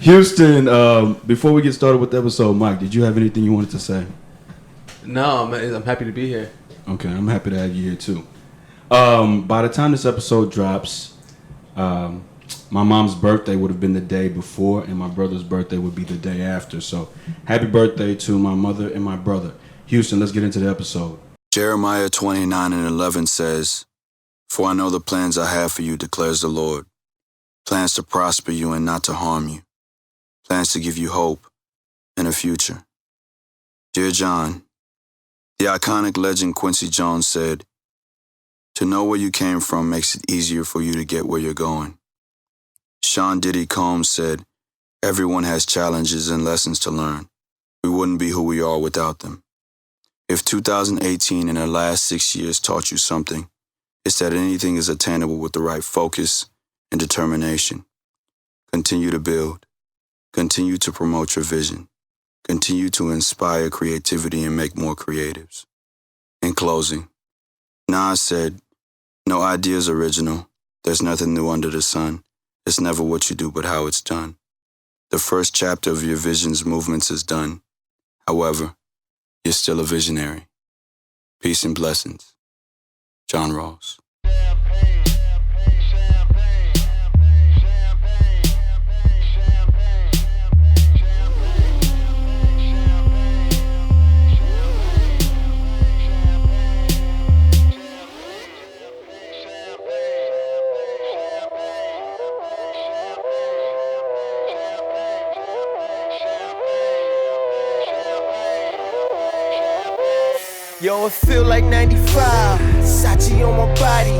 Houston, before we get started with the episode, Mike, did you have anything you wanted to say? No, I'm happy to be here. Okay, I'm happy to have you here too. By the time this episode drops, my mom's birthday would have been the day before, and my brother's birthday would be the day after. So, happy birthday to my mother and my brother. Houston, let's get into the episode. Jeremiah 29:11 says, "For I know the plans I have for you, declares the Lord. Plans to prosper you and not to harm you. Plans to give you hope and a future." Dear John, the iconic legend Quincy Jones said, "To know where you came from makes it easier for you to get where you're going." Sean Diddy Combs said, "Everyone has challenges and lessons to learn. We wouldn't be who we are without them." If 2018 and the last 6 years taught you something, it's that anything is attainable with the right focus and determination. Continue to build. Continue to promote your vision. Continue to inspire creativity and make more creatives. In closing, Nas said, "No idea is original. There's nothing new under the sun. It's never what you do, but how it's done. The first chapter of your vision's movements is done. However, you're still a visionary. Peace and blessings. John Ross." Yo, it feel like 95, Sachi on my body,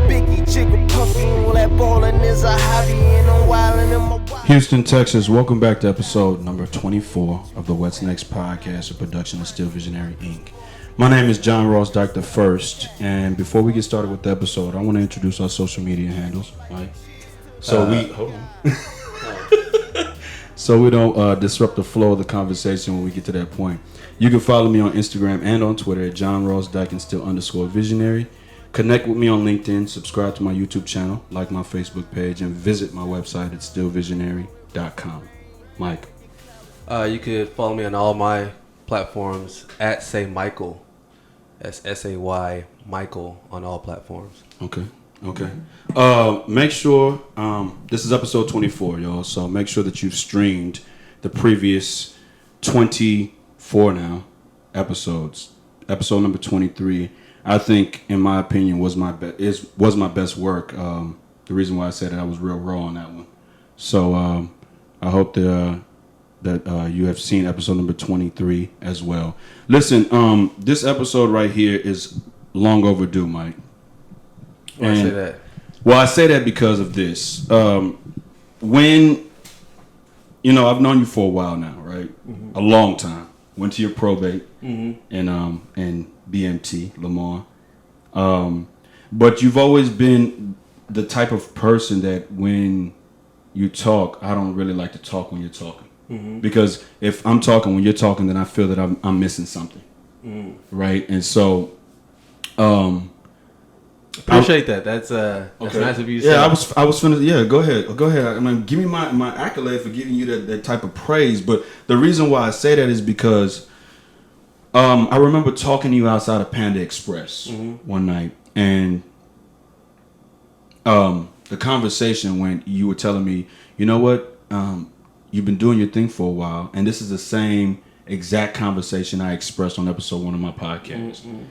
Biggie, Jigga, Puffy, all that ballin' is a hobby, and I'm wildin' in my body. Houston, Texas, welcome back to episode number 24 of the What's Next podcast, a production of Still Visionary, Inc. My name is John Ross Dike I, and before we get started with the episode, I want to introduce our social media handles, right? So hold on. So we don't disrupt the flow of the conversation when we get to that point. You can follow me on Instagram and on Twitter at John Ross Dike and still_visionary. Connect with me on LinkedIn, subscribe to my YouTube channel, like my Facebook page, and visit my website at stillvisionary.com. Mike. You could follow me on all my platforms at Say Michael. That's SAY Michael on all platforms. Okay. Make sure, this is episode 24, y'all, so make sure that you've streamed the previous 24 now episodes. Episode number 23, I think, in my opinion, was my best work. The reason why I said it, I was real raw on that one. So I hope that you have seen episode number 23 as well. Listen, this episode right here is long overdue, Mike. Why say that? Well, I say that because of this. When, I've known you for a while now, right? Mm-hmm. A long time. Went to your probate and BMT, Lamar. But you've always been the type of person that when you talk, I don't really like to talk when you're talking. Mm-hmm. Because if I'm talking when you're talking, then I feel that I'm missing something. Mm. Right? And so... appreciate that. That's nice of you to say. I was finna. Yeah, go ahead. I mean, give me my accolade for giving you that type of praise. But the reason why I say that is because I remember talking to you outside of Panda Express one night, and the conversation when you were telling me, you know what, you've been doing your thing for a while, and this is the same exact conversation I expressed on episode 1 of my podcast. Mm-hmm.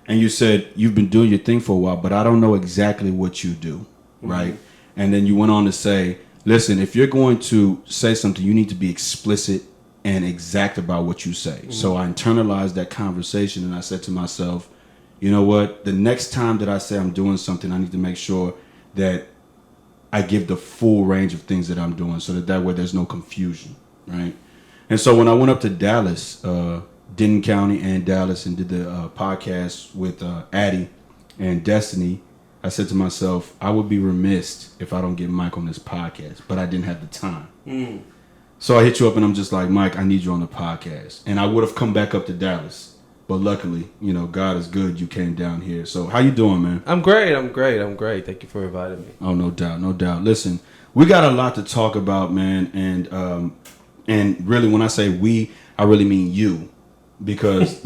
And you said, you've been doing your thing for a while, but I don't know exactly what you do, right? And then you went on to say, listen, if you're going to say something, you need to be explicit and exact about what you say. Mm-hmm. So I internalized that conversation, and I said to myself, you know what? The next time that I say I'm doing something, I need to make sure that I give the full range of things that I'm doing so that way there's no confusion, right? And so when I went up to Dallas, Denton County and Dallas, and did the podcast with Addie and Destiny, I said to myself, I would be remiss if I don't get Mike on this podcast, but I didn't have the time. Mm. So I hit you up and I'm just like, Mike, I need you on the podcast. And I would have come back up to Dallas, but luckily, God is good. You came down here. So how you doing, man? I'm great. Thank you for inviting me. Oh, no doubt. Listen, we got a lot to talk about, man, and really, when I say we, I really mean you, because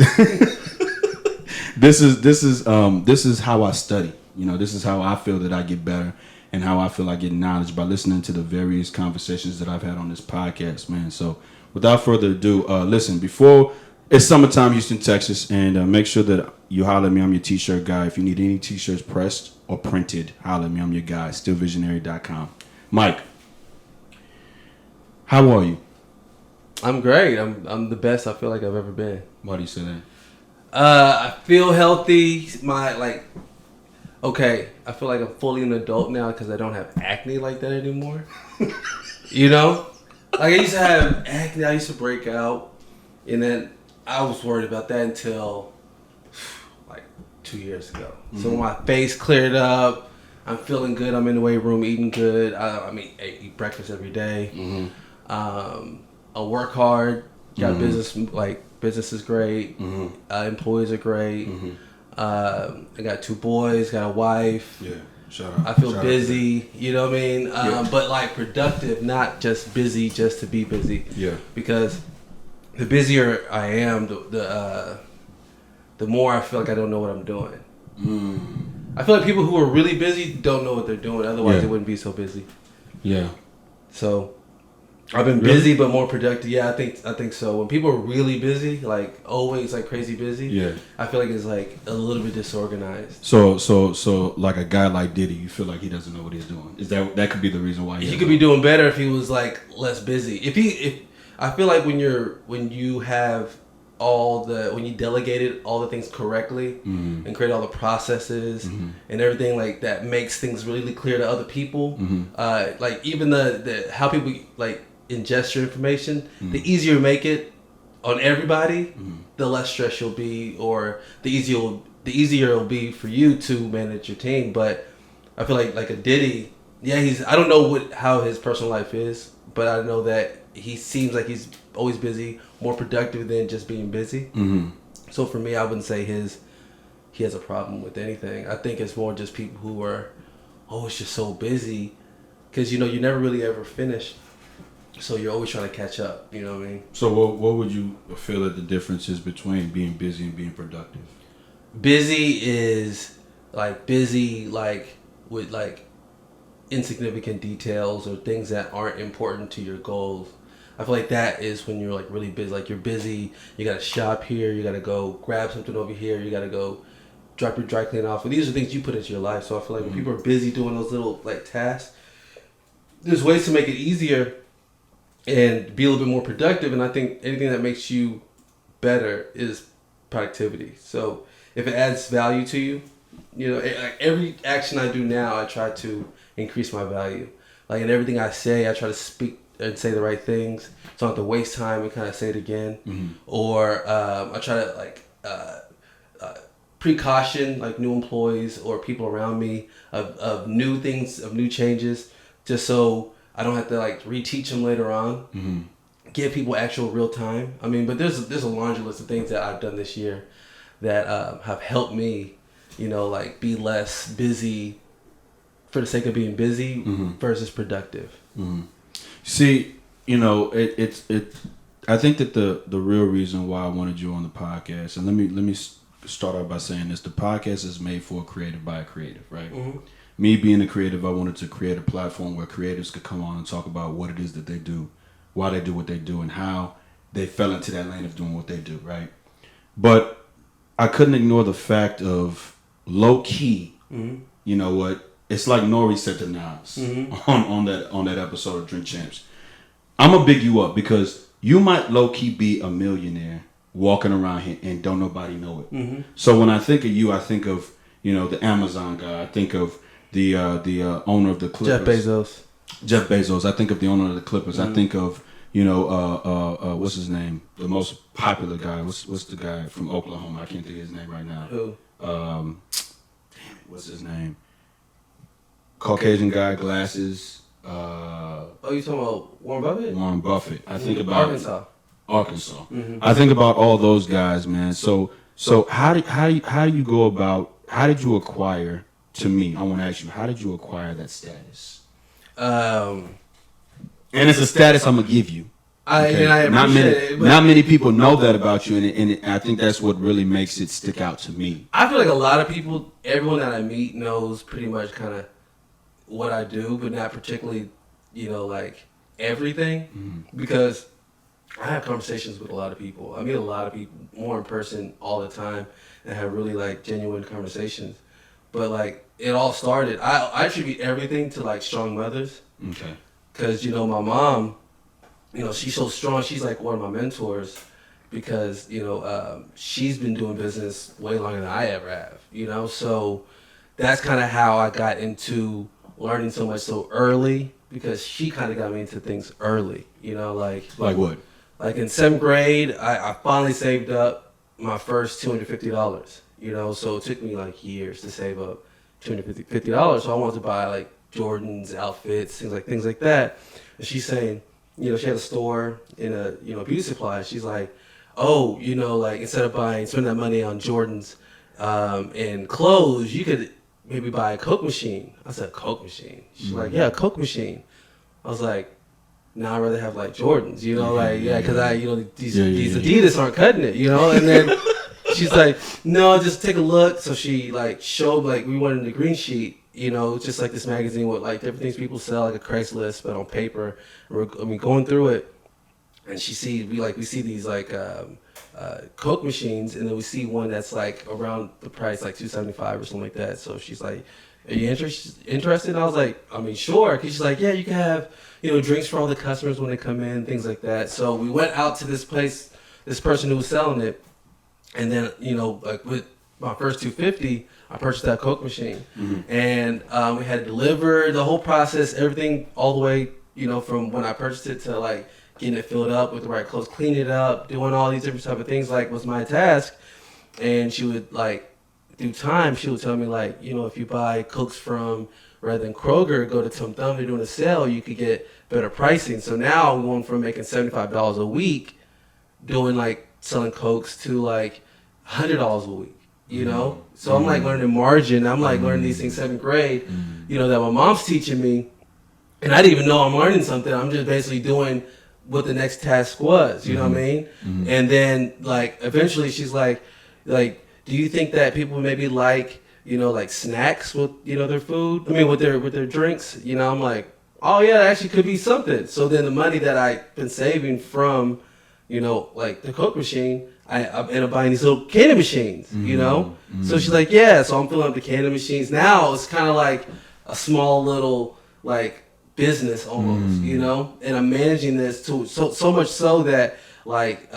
this is how I study. You know, this is how I feel that I get better, and how I feel I get knowledge by listening to the various conversations that I've had on this podcast, man. So, without further ado, listen, before it's summertime, Houston, Texas, and make sure that you holler at me. I'm your t-shirt guy. If you need any t-shirts pressed or printed, holler at me. I'm your guy. Stillvisionary.com. Mike, how are you? I'm great. I'm the best I feel like I've ever been. Why do you say that? I feel healthy. Okay, I feel like I'm fully an adult now because I don't have acne like that anymore. You know? Like, I used to have acne. I used to break out. And then I was worried about that until, like, 2 years ago. Mm-hmm. So when my face cleared up, I'm feeling good. I'm in the weight room eating good. I eat breakfast every day. Mm-hmm. I work hard. Got business is great. Mm-hmm. Employees are great. Mm-hmm. I got 2 boys, got a wife. Yeah, shout out. I feel busy, you know what I mean? But like productive, not just busy just to be busy. Yeah. Because the busier I am, the more I feel like I don't know what I'm doing. I feel like people who are really busy don't know what they're doing. Otherwise, they wouldn't be so busy. Yeah. So I've been busy but more productive. Yeah, I think so. When people are really busy, like always like crazy busy, I feel like it's like a little bit disorganized. So like a guy like Diddy, you feel like he doesn't know what he's doing. Is that could be the reason why he could be doing better if he was like less busy. If I feel like when you have when you delegated all the things correctly and create all the processes and everything like that makes things really clear to other people. Like even the how people like ingest your information, the easier you make it on everybody, the less stress you'll be, or the easier it'll be for you to manage your team. But I feel like a Diddy, I don't know how his personal life is, but I know that he seems like he's always busy, more productive than just being busy. So for me, I wouldn't say he has a problem with anything. I think it's more just people who are always just so busy, because you never really ever finish. So you're always trying to catch up, you know what I mean? So what would you feel that the difference is between being busy and being productive? Busy is busy with insignificant details or things that aren't important to your goals. I feel like that is when you're like really busy. Like you're busy, you gotta shop here, you gotta go grab something over here, you gotta go drop your dry cleaning off. And these are things you put into your life. So I feel like when people are busy doing those little tasks, there's ways to make it easier and be a little bit more productive. And I think anything that makes you better is productivity. So if it adds value to you, every action I do now, I try to increase my value. Like in everything I say, I try to speak and say the right things, so I don't have to waste time and kind of say it again. Or I try to precaution like new employees or people around me of new things, of new changes, just so I don't have to reteach them later on. Give people actual real time. I mean, but there's a laundry list of things that I've done this year that have helped me, be less busy for the sake of being busy versus productive. See, I think that the real reason why I wanted you on the podcast, and let me start out by saying this: the podcast is made for a creative by a creative, right? Me being a creative, I wanted to create a platform where creatives could come on and talk about what it is that they do, why they do what they do, and how they fell into that lane of doing what they do, right? But I couldn't ignore the fact of low key. You know what? It's like Nori said to Nas on that episode of Drink Champs. I'm gonna big you up because you might low key be a millionaire walking around here and don't nobody know it. So when I think of you, I think of the Amazon guy. I think of the owner of the Clippers, Jeff Bezos. I think of the owner of the Clippers. I think of what's his name? The most popular guy. What's the guy from Oklahoma? I can't think of his name right now. Who? Damn it, what's his name? Caucasian guy, glasses. You talking about Warren Buffett? Warren Buffett. I think about Arkansas. I think about all those guys, man. So how do you go about? How did you acquire? To me, I want to ask you, how did you acquire that status? And it's a status I'm gonna give you. Okay? I appreciate it. But Not many people know that about you, and I think that's what really makes it stick out to me. I feel like a lot of people, everyone that I meet knows pretty much kind of what I do, but not particularly, like everything, because I have conversations with a lot of people. I meet a lot of people more in person all the time and have really like genuine conversations. But like it all started, I attribute everything to like strong mothers. Okay. Because, my mom, she's so strong. She's like one of my mentors because, she's been doing business way longer than I ever have, So that's kind of how I got into learning so much so early because she kind of got me into things early, Like what? Like in 7th grade, I finally saved up my first $250, So it took me like years to save up $250. So I wanted to buy like Jordan's outfits, things like that. And she's saying, she had a store in a beauty supply. She's like, oh, like instead of spending that money on Jordans and clothes, you could maybe buy a Coke machine. I said, Coke machine? She's like, yeah, a Coke machine. I was like, no, I'd rather have like Jordans, because these Adidas aren't cutting it, and then she's like, no, just take a look. So she like showed, like we went in the green sheet, just like this magazine with like different things people sell, like a Craigslist, but on paper. Going through it, and we see these like Coke machines, and then we see one that's like around the price, like $275 or something like that. So she's like, are you interested? And I was like, I mean, sure. Cause she's like, yeah, you can have, drinks for all the customers when they come in, things like that. So we went out to this place, this person who was selling it. And then, like with my first $250, I purchased that Coke machine. And we had it delivered, the whole process, everything all the way, from when I purchased it to like getting it filled up with the right clothes, cleaning it up, doing all these different type of things, like was my task. And she would like, through time, she would tell me like, if you buy Cokes from, rather than Kroger, go to Tum Thum, they're doing a sale, you could get better pricing. So now I'm going from making $75 a week, doing like selling Cokes to like $100 a week, So I'm like learning margin. I'm like learning these things 7th grade, that my mom's teaching me. And I didn't even know I'm learning something. I'm just basically doing what the next task was, you know what I mean? And then like eventually she's like, do you think that people maybe like, like snacks with, their food? I mean, with their drinks, I'm like, oh yeah, that actually could be something. So then the money that I've been saving from, like the Coke machine, I end up buying these little candy machines, So she's like, yeah. So I'm filling up the candy machines. Now it's kind of like a small little like business almost, And I'm managing this to so much so that like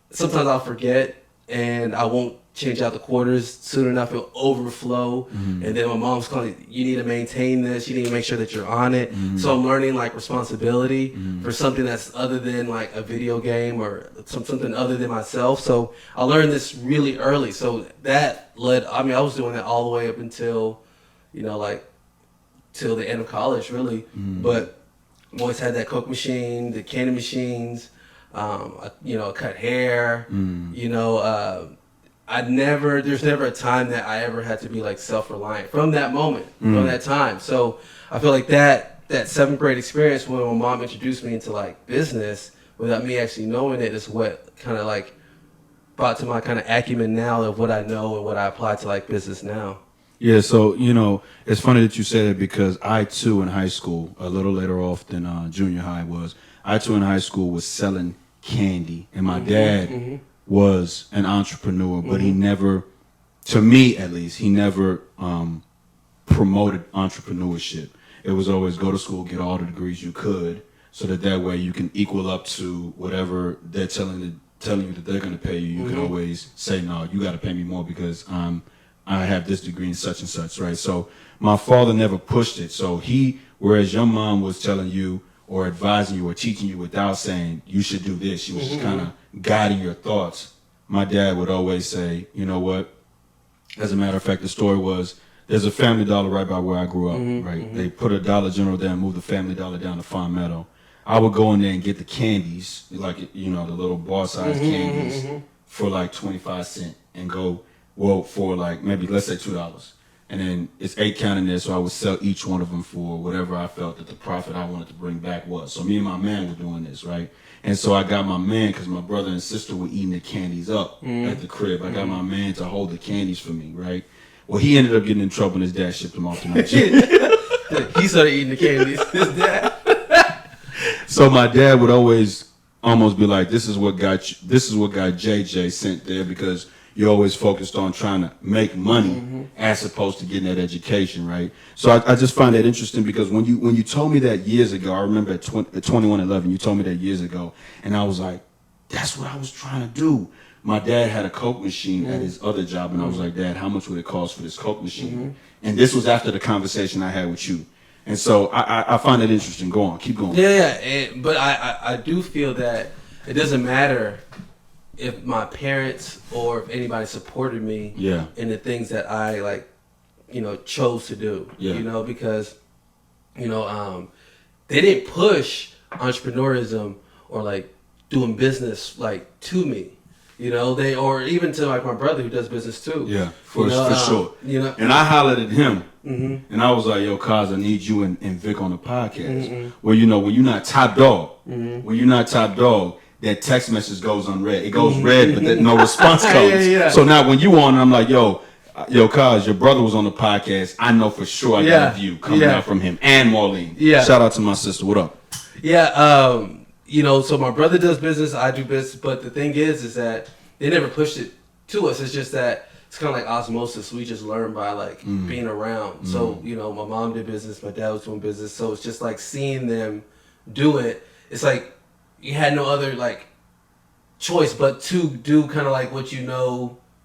sometimes I'll forget and I won't change out the quarters soon enough. It'll overflow, and then my mom's calling. You need to maintain this. You need to make sure that you're on it. So I'm learning like responsibility for something that's other than like a video game or something other than myself. So I learned this really early. So that led. I mean, I was doing that all the way up until, like till the end of college, really. But I always had that Coke machine, the candy machines, cut hair, there's never a time that I ever had to be like self-reliant from that moment, from that time. So I feel like that 7th grade experience when my mom introduced me into like business without me actually knowing it is what kind of like brought to my kind of acumen now of what I know and what I apply to like business now. Yeah, so, it's funny that you say that because I, too, in high school, a little later off than junior high I, too, in high school was selling candy. And my dad was an entrepreneur, but he never, to me at least, he never promoted entrepreneurship. It was always go to school, get all the degrees you could, so that way you can equal up to whatever they're telling you that they're going to pay you. You can always say, no, you got to pay me more because I have this degree in such and such, right? So my father never pushed it. So whereas your mom was telling you or advising you or teaching you without saying you should do this, she was just kind of guiding your thoughts. My dad would always say, you know what? As a matter of fact, the story was there's a Family Dollar right by where I grew up, right? They put a Dollar General there and moved the Family Dollar down to Farm Meadow. I would go in there and get the candies, like, the little bar-sized candies for like 25 cents and go, for like maybe let's say $2. and then it's 8 count in there, so I would sell each one of them for whatever I felt that the profit I wanted to bring back was. So me and my man were doing this, right? And so I got my man, because my brother and sister were eating the candies up at the crib. I got my man to hold the candies for me, right? Well, he ended up getting in trouble, and his dad shipped him off to Nigeria. He started eating the candies. His dad. So my dad would always almost be like, "This is what got JJ sent there, because you're always focused on trying to make money as opposed to getting that education, right?" So I just find that interesting, because when you told me that years ago, I remember at 2111, you told me that years ago, and I was like, that's what I was trying to do. My dad had a Coke machine at his other job, and I was like, "Dad, how much would it cost for this Coke machine?" And this was after the conversation I had with you. And so I find it interesting. Go on, keep going. Yeah. But I do feel that it doesn't matter if my parents or if anybody supported me in the things that I chose to do. Yeah. Because they didn't push entrepreneurism or doing business to me. Or even to my brother who does business too. Yeah, for sure. And I hollered at him, and I was like, "Yo, Kaz, I need you and Vic on the podcast." Well, when you're not top dog, that text message goes unread. It goes red, but no response comes. Yeah. So now when you on, I'm like, "Yo, Kaz, your brother was on the podcast. I know for sure I got a view coming out from him and Marlene." Yeah. Shout out to my sister. What up? Yeah. So my brother does business, I do business, but the thing is that they never pushed it to us. It's just that it's kind of like osmosis. We just learn by being around. So, my mom did business, my dad was doing business. So it's just seeing them do it. It's like you had no other choice but to do kind of what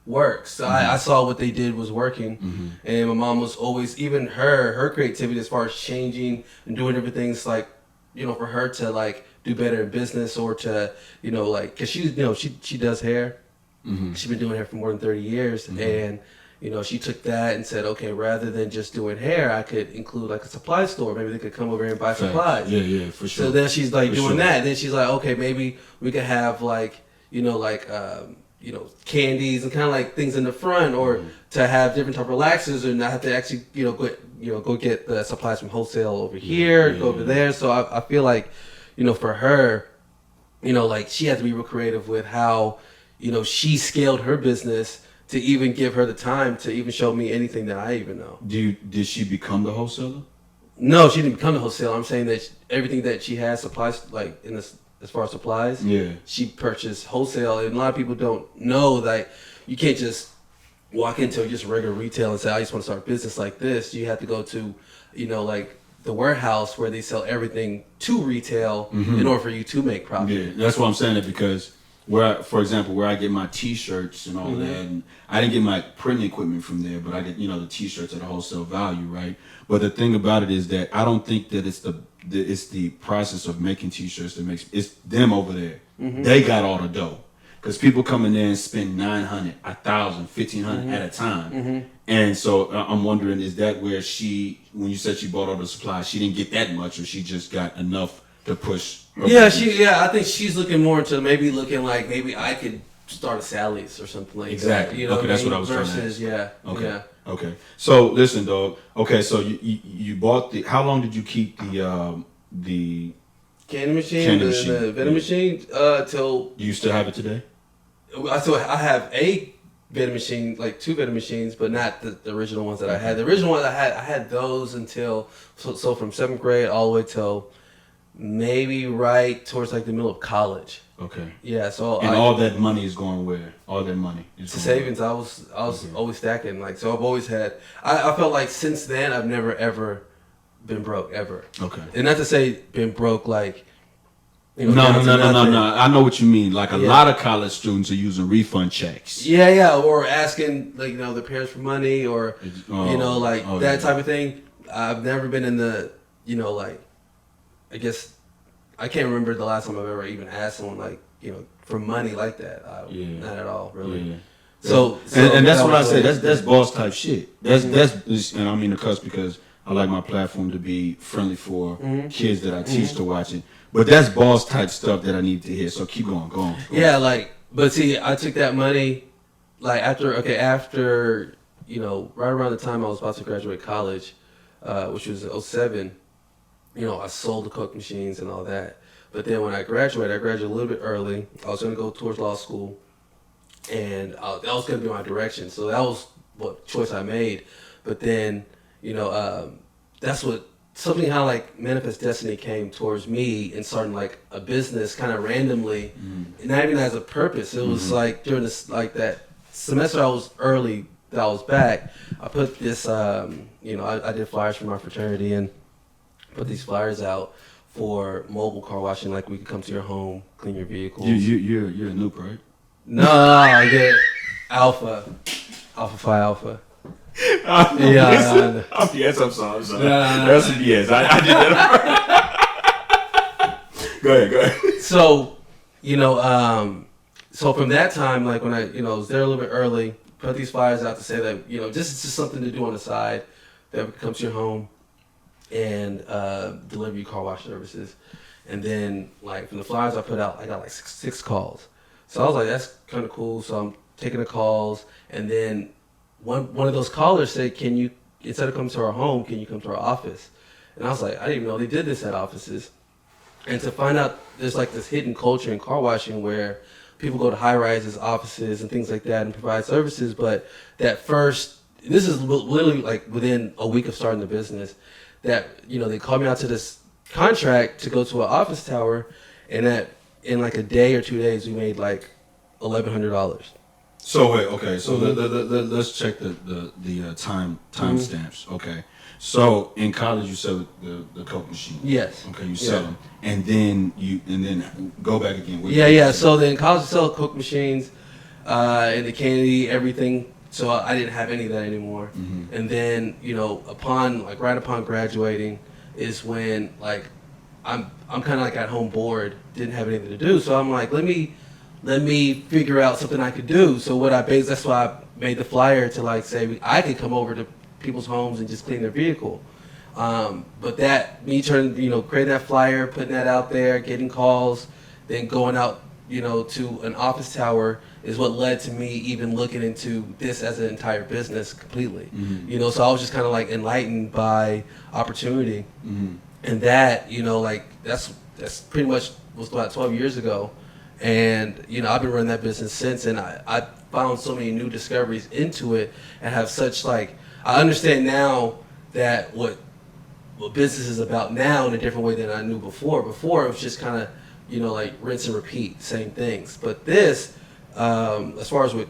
works. So I saw what they did was working. And my mom was always, even her creativity as far as changing and doing different things for her to do better in business or to, cause she does hair. She's been doing hair for more than 30 years. And, she took that and said, okay, rather than just doing hair, I could include a supply store. Maybe they could come over here and buy supplies. Yeah, for sure. So then she's doing that. Then she's like, okay, maybe we could have candies and kind of things in the front, or to have different type of relaxers, and not have to actually, go get the supplies from wholesale over here, go over there. So I feel for her, she had to be real creative with how, she scaled her business to even give her the time to even show me anything that I even know. Did she become the wholesaler? No, she didn't become the wholesaler. I'm saying that everything that she has supplies, in this, as far as supplies, she purchased wholesale. And a lot of people don't know that you can't just walk into just regular retail and say, I just want to start a business like this. You have to go to, the warehouse where they sell everything to retail in order for you to make profit. Yeah, that's why I'm saying it, because for example, where I get my T-shirts and all that, and I didn't get my printing equipment from there, but I get the T-shirts at a wholesale value, right? But the thing about it is that I don't think that it's the process of making T-shirts that makes it's them over there. They got all the dough, because people come in there and spend $900, $1,000, $1,500 at a time, and so I'm wondering, is that where when you said she bought all the supplies, she didn't get that much, or she just got enough to push? I think she's looking more into maybe I could start a Sally's or something like that. Okay, that's what I was trying to ask. Yeah. Okay. So listen, dog. Okay, so you bought how long did you keep the candy machine, the vending machine, till... Do you still have it today? I have a vending machine, 2 vending machines, but not the original ones that I had. The original ones I had those until, so from 7th grade all the way till maybe right towards the middle of college. Okay. Yeah, so all that money is going where? All that money is going savings. Where? I was always stacking. So I've always had. I felt like since then I've never ever been broke ever. Okay. And not to say been broke No. I know what you mean. A lot of college students are using refund checks. Yeah, or asking their parents for money, or that type of thing. I've never been in the I guess I can't remember the last time I've ever even asked someone for money like that. Not at all, really. Yeah. So and that's what I say. That's boss type shit. That's and I mean to cuss because I like my platform to be friendly for kids that I teach to watch it. But that's boss type stuff that I need to hear. So keep going. Go on. Yeah, but see, I took that money after right around the time I was about to graduate college, which was in '07, I sold the Coke machines and all that. But then when I graduated a little bit early. I was going to go towards law school, and that was going to be my direction. So that was what choice I made. But then, that's what something kind of like manifest destiny came towards me and starting like a business kind of randomly, not even as a purpose. It was like during this like that semester I was early that I was back. I put this, I did flyers for my fraternity and put these flyers out for mobile car washing. Like we could come to your home, clean your vehicles. You're a noob, right? No, I get Alpha Phi Alpha. I'm BS. I'm sorry. That's some BS. I did that. Go ahead. So, so from that time, like when I, was there a little bit early, put these flyers out to say that, this is just something to do on the side that would come to your home and deliver you car wash services. And then, like, from the flyers I put out, I got like six calls. So I was like, that's kind of cool. So I'm taking the calls, and then one of those callers said, can you, instead of coming to our home, can you come to our office? And I was like, I didn't even know they did this at offices. And to find out there's like this hidden culture in car washing where people go to high-rises, offices, and things like that and provide services. But that first, this is literally like within a week of starting the business, that, they called me out to this contract to go to an office tower, and that in like a day or 2 days, we made like $1,100. So wait, okay. So let's check the time stamps. Okay. So in college you sell the Coke machine. Yes. Okay, you sell them, and then go back again. Yeah. So then in college I sell Coke machines, and the candy, everything. So I didn't have any of that anymore. Mm-hmm. And then right upon graduating is when like I'm kind of like at home bored, didn't have anything to do. So I'm like, let me figure out something I could do. So that's why I made the flyer to like say I could come over to people's homes and just clean their vehicle. But creating that flyer, putting that out there, getting calls, then going out, to an office tower is what led to me even looking into this as an entire business completely. Mm-hmm. So I was just kind of like enlightened by opportunity. Mm-hmm. And that, that's pretty much was about 12 years ago. And, I've been running that business since, and I found so many new discoveries into it and have such I understand now that what business is about now in a different way than I knew before. Before it was just kind of, rinse and repeat, same things. But this, as far as with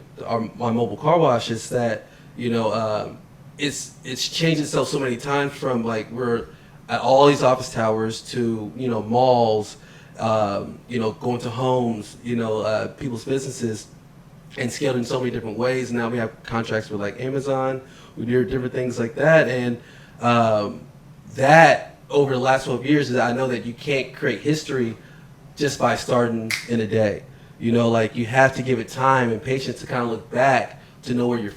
my mobile car wash, is that, it's changed itself so many times from we're at all these office towers to, malls, going to homes, people's businesses, and scaled in so many different ways. Now we have contracts with Amazon. We do different things like that. And that over the last 12 years is I know that you can't create history just by starting in a day. You have to give it time and patience to kind of look back to know where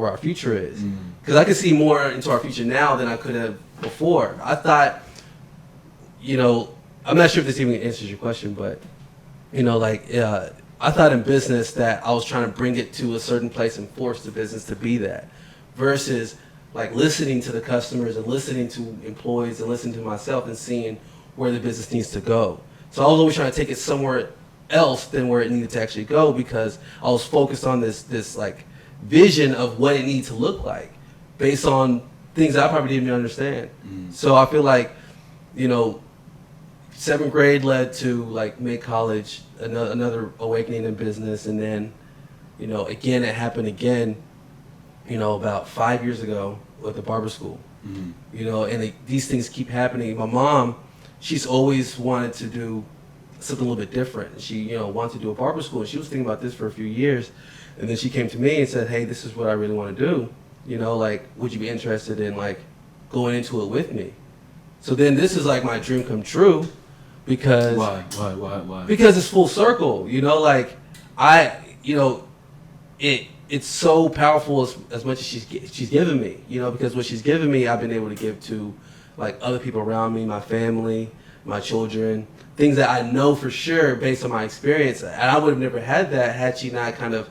our future is. Because I can see more into our future now than I could have before. I thought, I'm not sure if this even answers your question, but, I thought in business that I was trying to bring it to a certain place and force the business to be that, versus listening to the customers and listening to employees and listening to myself and seeing where the business needs to go. So I was always trying to take it somewhere else than where it needed to actually go, because I was focused on this vision of what it needed to look like based on things I probably didn't even understand. So I feel like, 7th grade led to mid-college, another awakening in business, and then, again it happened again, about 5 years ago with the barber school. And these things keep happening. My mom, she's always wanted to do something a little bit different. She, wanted to do a barber school, and she was thinking about this for a few years, and then she came to me and said, hey, this is what I really want to do. Would you be interested in going into it with me? So then this is my dream come true. Because why? Because it's full circle, it's so powerful as much as she's given me, because what she's given me, I've been able to give to other people around me, my family, my children, things that I know for sure based on my experience, and I would have never had that had she not kind of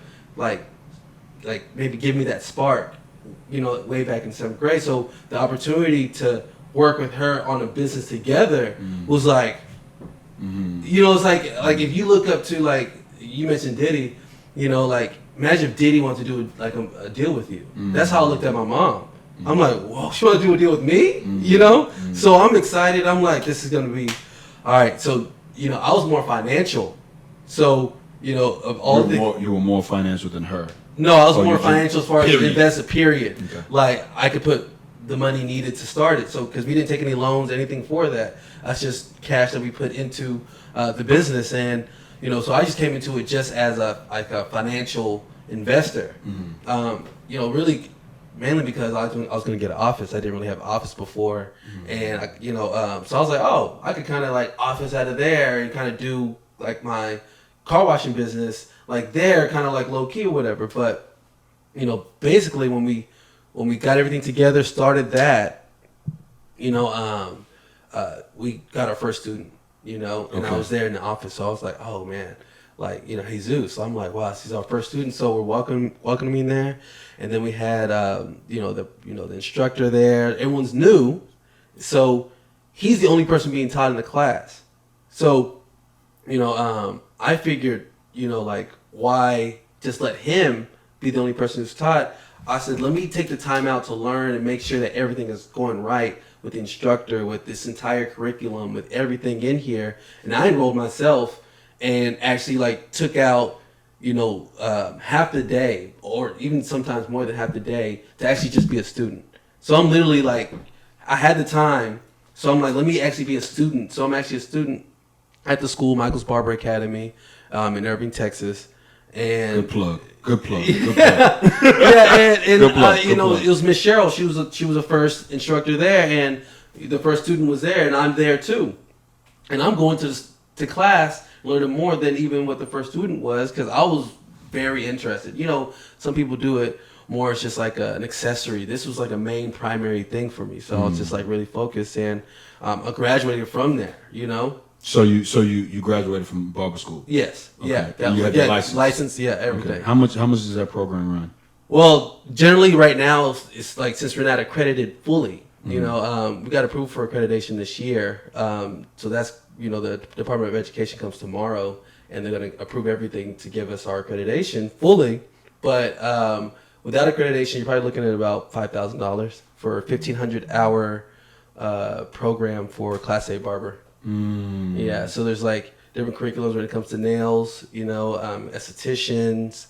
maybe give me that spark way back in 7th grade. So the opportunity to work with her on a business together was like, it's like if you look up to, like, you mentioned Diddy, like, imagine if Diddy wanted to do like a deal with you. That's how I looked at my mom. I'm like, whoa, she want to do a deal with me? So I'm excited. I'm like, this is going to be, all right. So, I was more financial. So, of all you were more financial than her. No, I was more financial as far as invest, period. Okay. Like, I could put the money needed to start it. So, because we didn't take any loans, anything for that. That's just cash that we put into the business. And, so I just came into it just as a financial investor. Really, mainly because I was going to get an office. I didn't really have an office before. And, so I was like, oh, I could kind of like office out of there and kind of do like my car washing business like there, kind of like low key or whatever. But, basically when we got everything together, started that, we got our first student, and I was there in the office. So I was like, oh man, like, Jesus. So I'm like, wow, he's our first student. So we're welcoming him there. And then we had, the instructor there. Everyone's new. So he's the only person being taught in the class. So, I figured, like, why just let him be the only person who's taught? I said, let me take the time out to learn and make sure that everything is going right with the instructor, with this entire curriculum, with everything in here. And I enrolled myself and actually, like, took out, half the day, or even sometimes more than half the day, to actually just be a student. So I'm literally like, I had the time, so I'm like, let me actually be a student. So I'm actually a student at the school, Michael's Barber Academy, in Irving, Texas. And Good plug. Yeah, and Good plug. it was Miss Cheryl. She was a first instructor there, and the first student was there, and I'm there too. And I'm going to class learning more than even what the first student was, because I was very interested. Some people do it more as just like an accessory. This was like a main primary thing for me, so I was just like really focused, and I graduated from there. So you graduated from barber school? Yes. Okay. Yeah. And you had the license? License, yeah, everything. Okay. How much does that program run? Well, generally right now, it's like, since we're not accredited fully, we got approved for accreditation this year. So that's, the Department of Education comes tomorrow, and they're going to approve everything to give us our accreditation fully. But without accreditation, you're probably looking at about $5,000 for a 1,500-hour program for Class A barber. Yeah, so there's like different curriculums when it comes to nails, estheticians,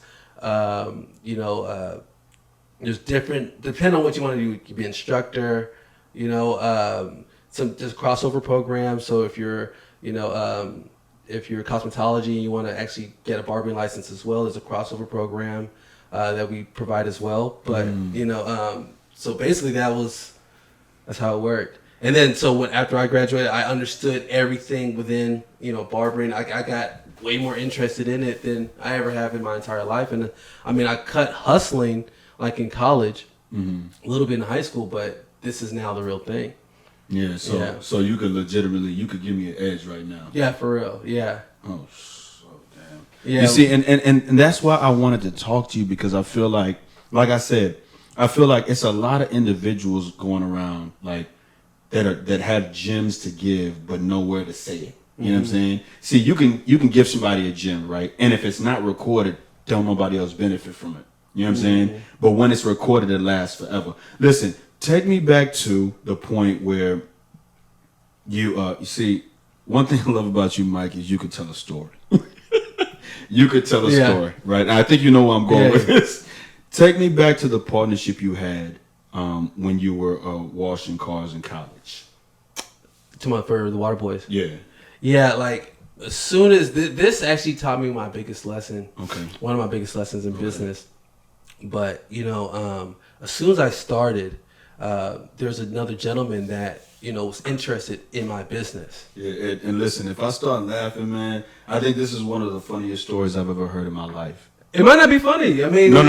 there's different, depending on what you want to do. You could be instructor, some just crossover programs. So if you're cosmetology and you want to actually get a barbering license as well, there's a crossover program that we provide as well. But so basically that's how it worked. And then, so after I graduated, I understood everything within, barbering. I got way more interested in it than I ever have in my entire life. And I cut hustling like in college, a little bit in high school, but this is now the real thing. Yeah. So you could give me an edge right now. Yeah, for real. Yeah. Oh, so damn. Yeah. You see, and that's why I wanted to talk to you, because I feel like I said, it's a lot of individuals going around like, that have gems to give but nowhere to say it. You know what I'm saying? See, you can give somebody a gem, right? And if it's not recorded, don't nobody else benefit from it. You know what I'm saying? But when it's recorded, it lasts forever. Listen, take me back to the point where you see, one thing I love about you, Mike, is you could tell a story. You could tell a story, right? And I think you know where I'm going with this. Take me back to the partnership you had when you were washing cars in college. For the Waterboys. Yeah. Yeah, like, as soon as this actually taught me my biggest lesson. Okay. One of my biggest lessons in business. But, as soon as I started, there's another gentleman that, was interested in my business. Yeah, and listen, if I start laughing, man, I think this is one of the funniest stories I've ever heard in my life. It might not be funny. I mean, No.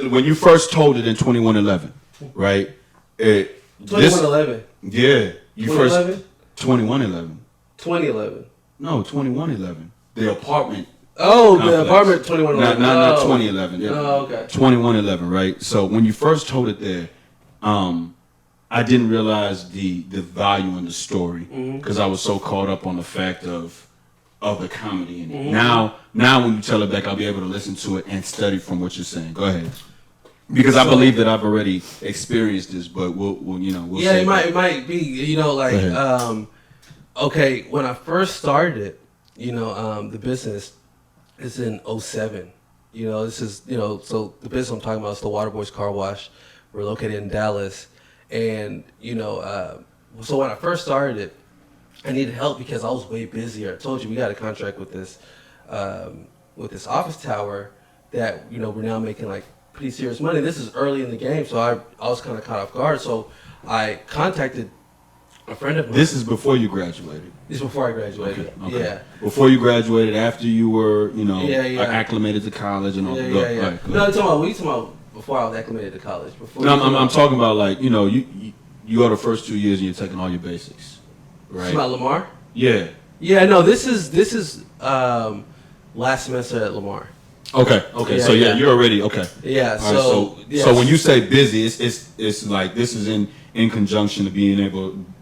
When you first told it in 2111, right? 2111. Yeah. You 2011? 2111. 2011. No, 2111. The apartment Oh, complex. the apartment 2111. Not 2011. Yeah. Oh, okay. 2111, right? So when you first told it there, I didn't realize the value in the story because I was so caught up on the fact of the comedy in it. Now when you tell it back, I'll be able to listen to it and study from what you're saying. Go ahead. Because I believe that I've already experienced this, but we'll yeah, see. it might be, okay, when I first started, the business is in 07. This is, so the business I'm talking about is the Waterboys car wash. We're located in Dallas. And, so when I first started it, I needed help because I was way busier. I told you we got a contract with this office tower that, we're now making like pretty serious money. This is early in the game, so I was kind of caught off guard. So I contacted a friend of mine. This is before you graduated. This is before I graduated. Okay. Yeah. Before you graduated, after you were, Yeah. acclimated to college and all that. Yeah. Right, No, I'm talking about before I was acclimated to college. I'm talking about like, you go the first 2 years and you're taking all your basics. Right. About Lamar? Yeah. Yeah, no, this is last semester at Lamar. Okay. Yeah, So yeah. you're already okay. Yeah. All right, so when you say busy, it's like this is in conjunction to being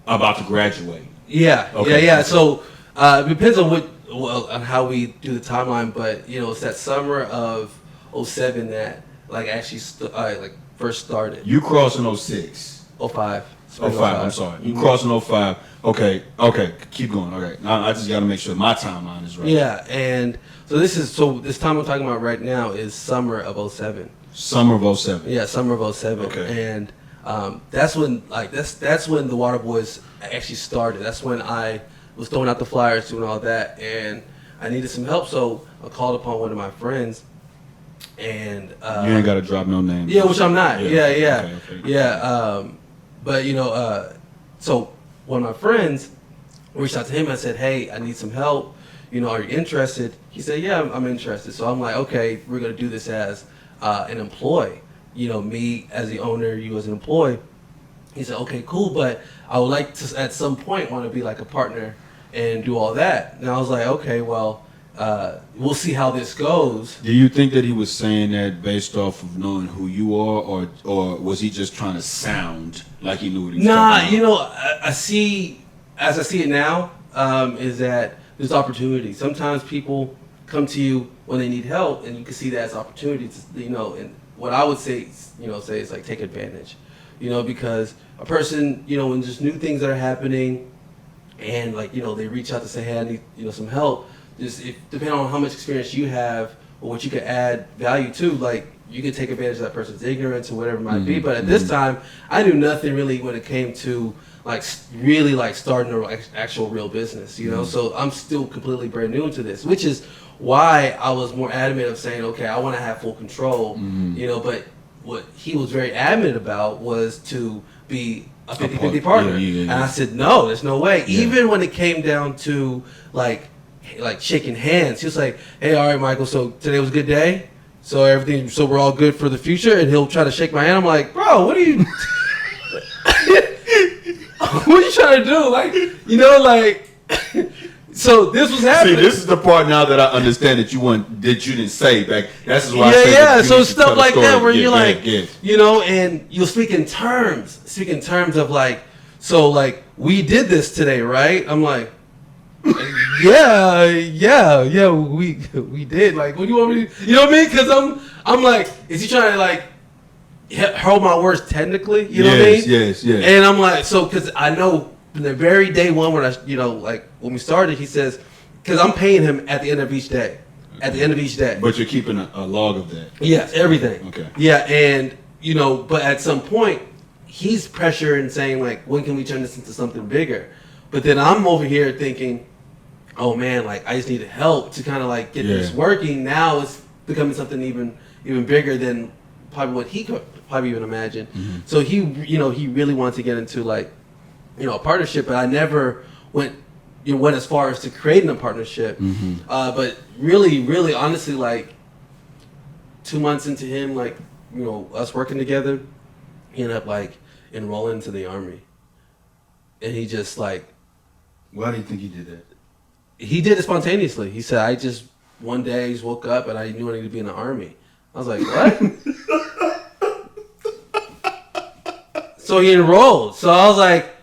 about to graduate. Yeah. Okay. Yeah. So it depends on on how we do the timeline, but it's that summer of 07 that like actually first started. You crossed in 06. 05. 05. I'm sorry. You crossed in 05. Okay. Keep going. Okay. I just got to make sure my timeline is right. Yeah, and this time I'm talking about right now is summer of 07. Summer of 07. Yeah, summer of 07. Okay. And that's when that's when the Waterboys actually started. That's when I was throwing out the flyers, doing all that, and I needed some help, so I called upon one of my friends. And you ain't got to drop no names. Yeah, which I'm not. Yeah. Okay. Yeah. But so one of my friends reached out to him and I said, "Hey, I need some help. Are you interested?" He said, "Yeah, I'm interested." So I'm like, "Okay, we're gonna do this as an employee. Me as the owner, you as an employee." He said, "Okay, cool, but I would like to at some point want to be like a partner and do all that." And I was like, "Okay, well, we'll see how this goes." Do you think that he was saying that based off of knowing who you are, or was he just trying to sound like he knew what he was talking about? I see it now, is that there's opportunity. Sometimes people come to you when they need help, and you can see that as opportunity to, and what I would say is like take advantage, because a person, when there's new things that are happening, and like, they reach out to say, "Hey, I need, some help." Depending on how much experience you have or what you could add value to, like, you can take advantage of that person's ignorance or whatever it might be. But at this time, I knew nothing really when it came to like really like starting an actual real business, So I'm still completely brand new into this, which is why I was more adamant of saying, okay, I want to have full control, But what he was very adamant about was to be a 50-50 partner. Yeah. And I said, no, there's no way. Yeah. Even when it came down to like shaking hands, he was like, "Hey, all right, Michael, so today was a good day, so we're all good for the future." And he'll try to shake my hand. I'm like, "Bro, what are you what are you trying to do?" Like, so this was happening. See, this is the part now that I understand that you didn't say back. That's why I say yeah. that So you stuff tell a like story. that where Yeah, you're go like, ahead. and you'll speak in terms of like, so like, we did this today, right? I'm like, yeah, we did. Like, what do you want me to, you know what I mean? Because I'm like, is he trying to like hold my words technically? You know what I mean? Yes. And I'm like, so because I know from the very day one when like when we started, he says, because I'm paying him at the end of each day. At the end of each day. But you're keeping a log of that. Yes, everything. Okay. Yeah, and but at some point, he's pressuring, saying like, when can we turn this into something bigger? But then I'm over here thinking, oh man, like I just need help to kind of like get this working. Now it's becoming something even bigger than probably what he could probably even imagine. Mm-hmm. So he really wanted to get into like, a partnership, but I never went as far as to creating a partnership. Mm-hmm. But really, honestly, like 2 months into him, like, us working together, he ended up like enrolling into the Army. And he just like, why do you think he did that? he did it spontaneously. He said, I just one day I just woke up and I knew I needed to be in the Army. I was like, what? So he enrolled. So I was like,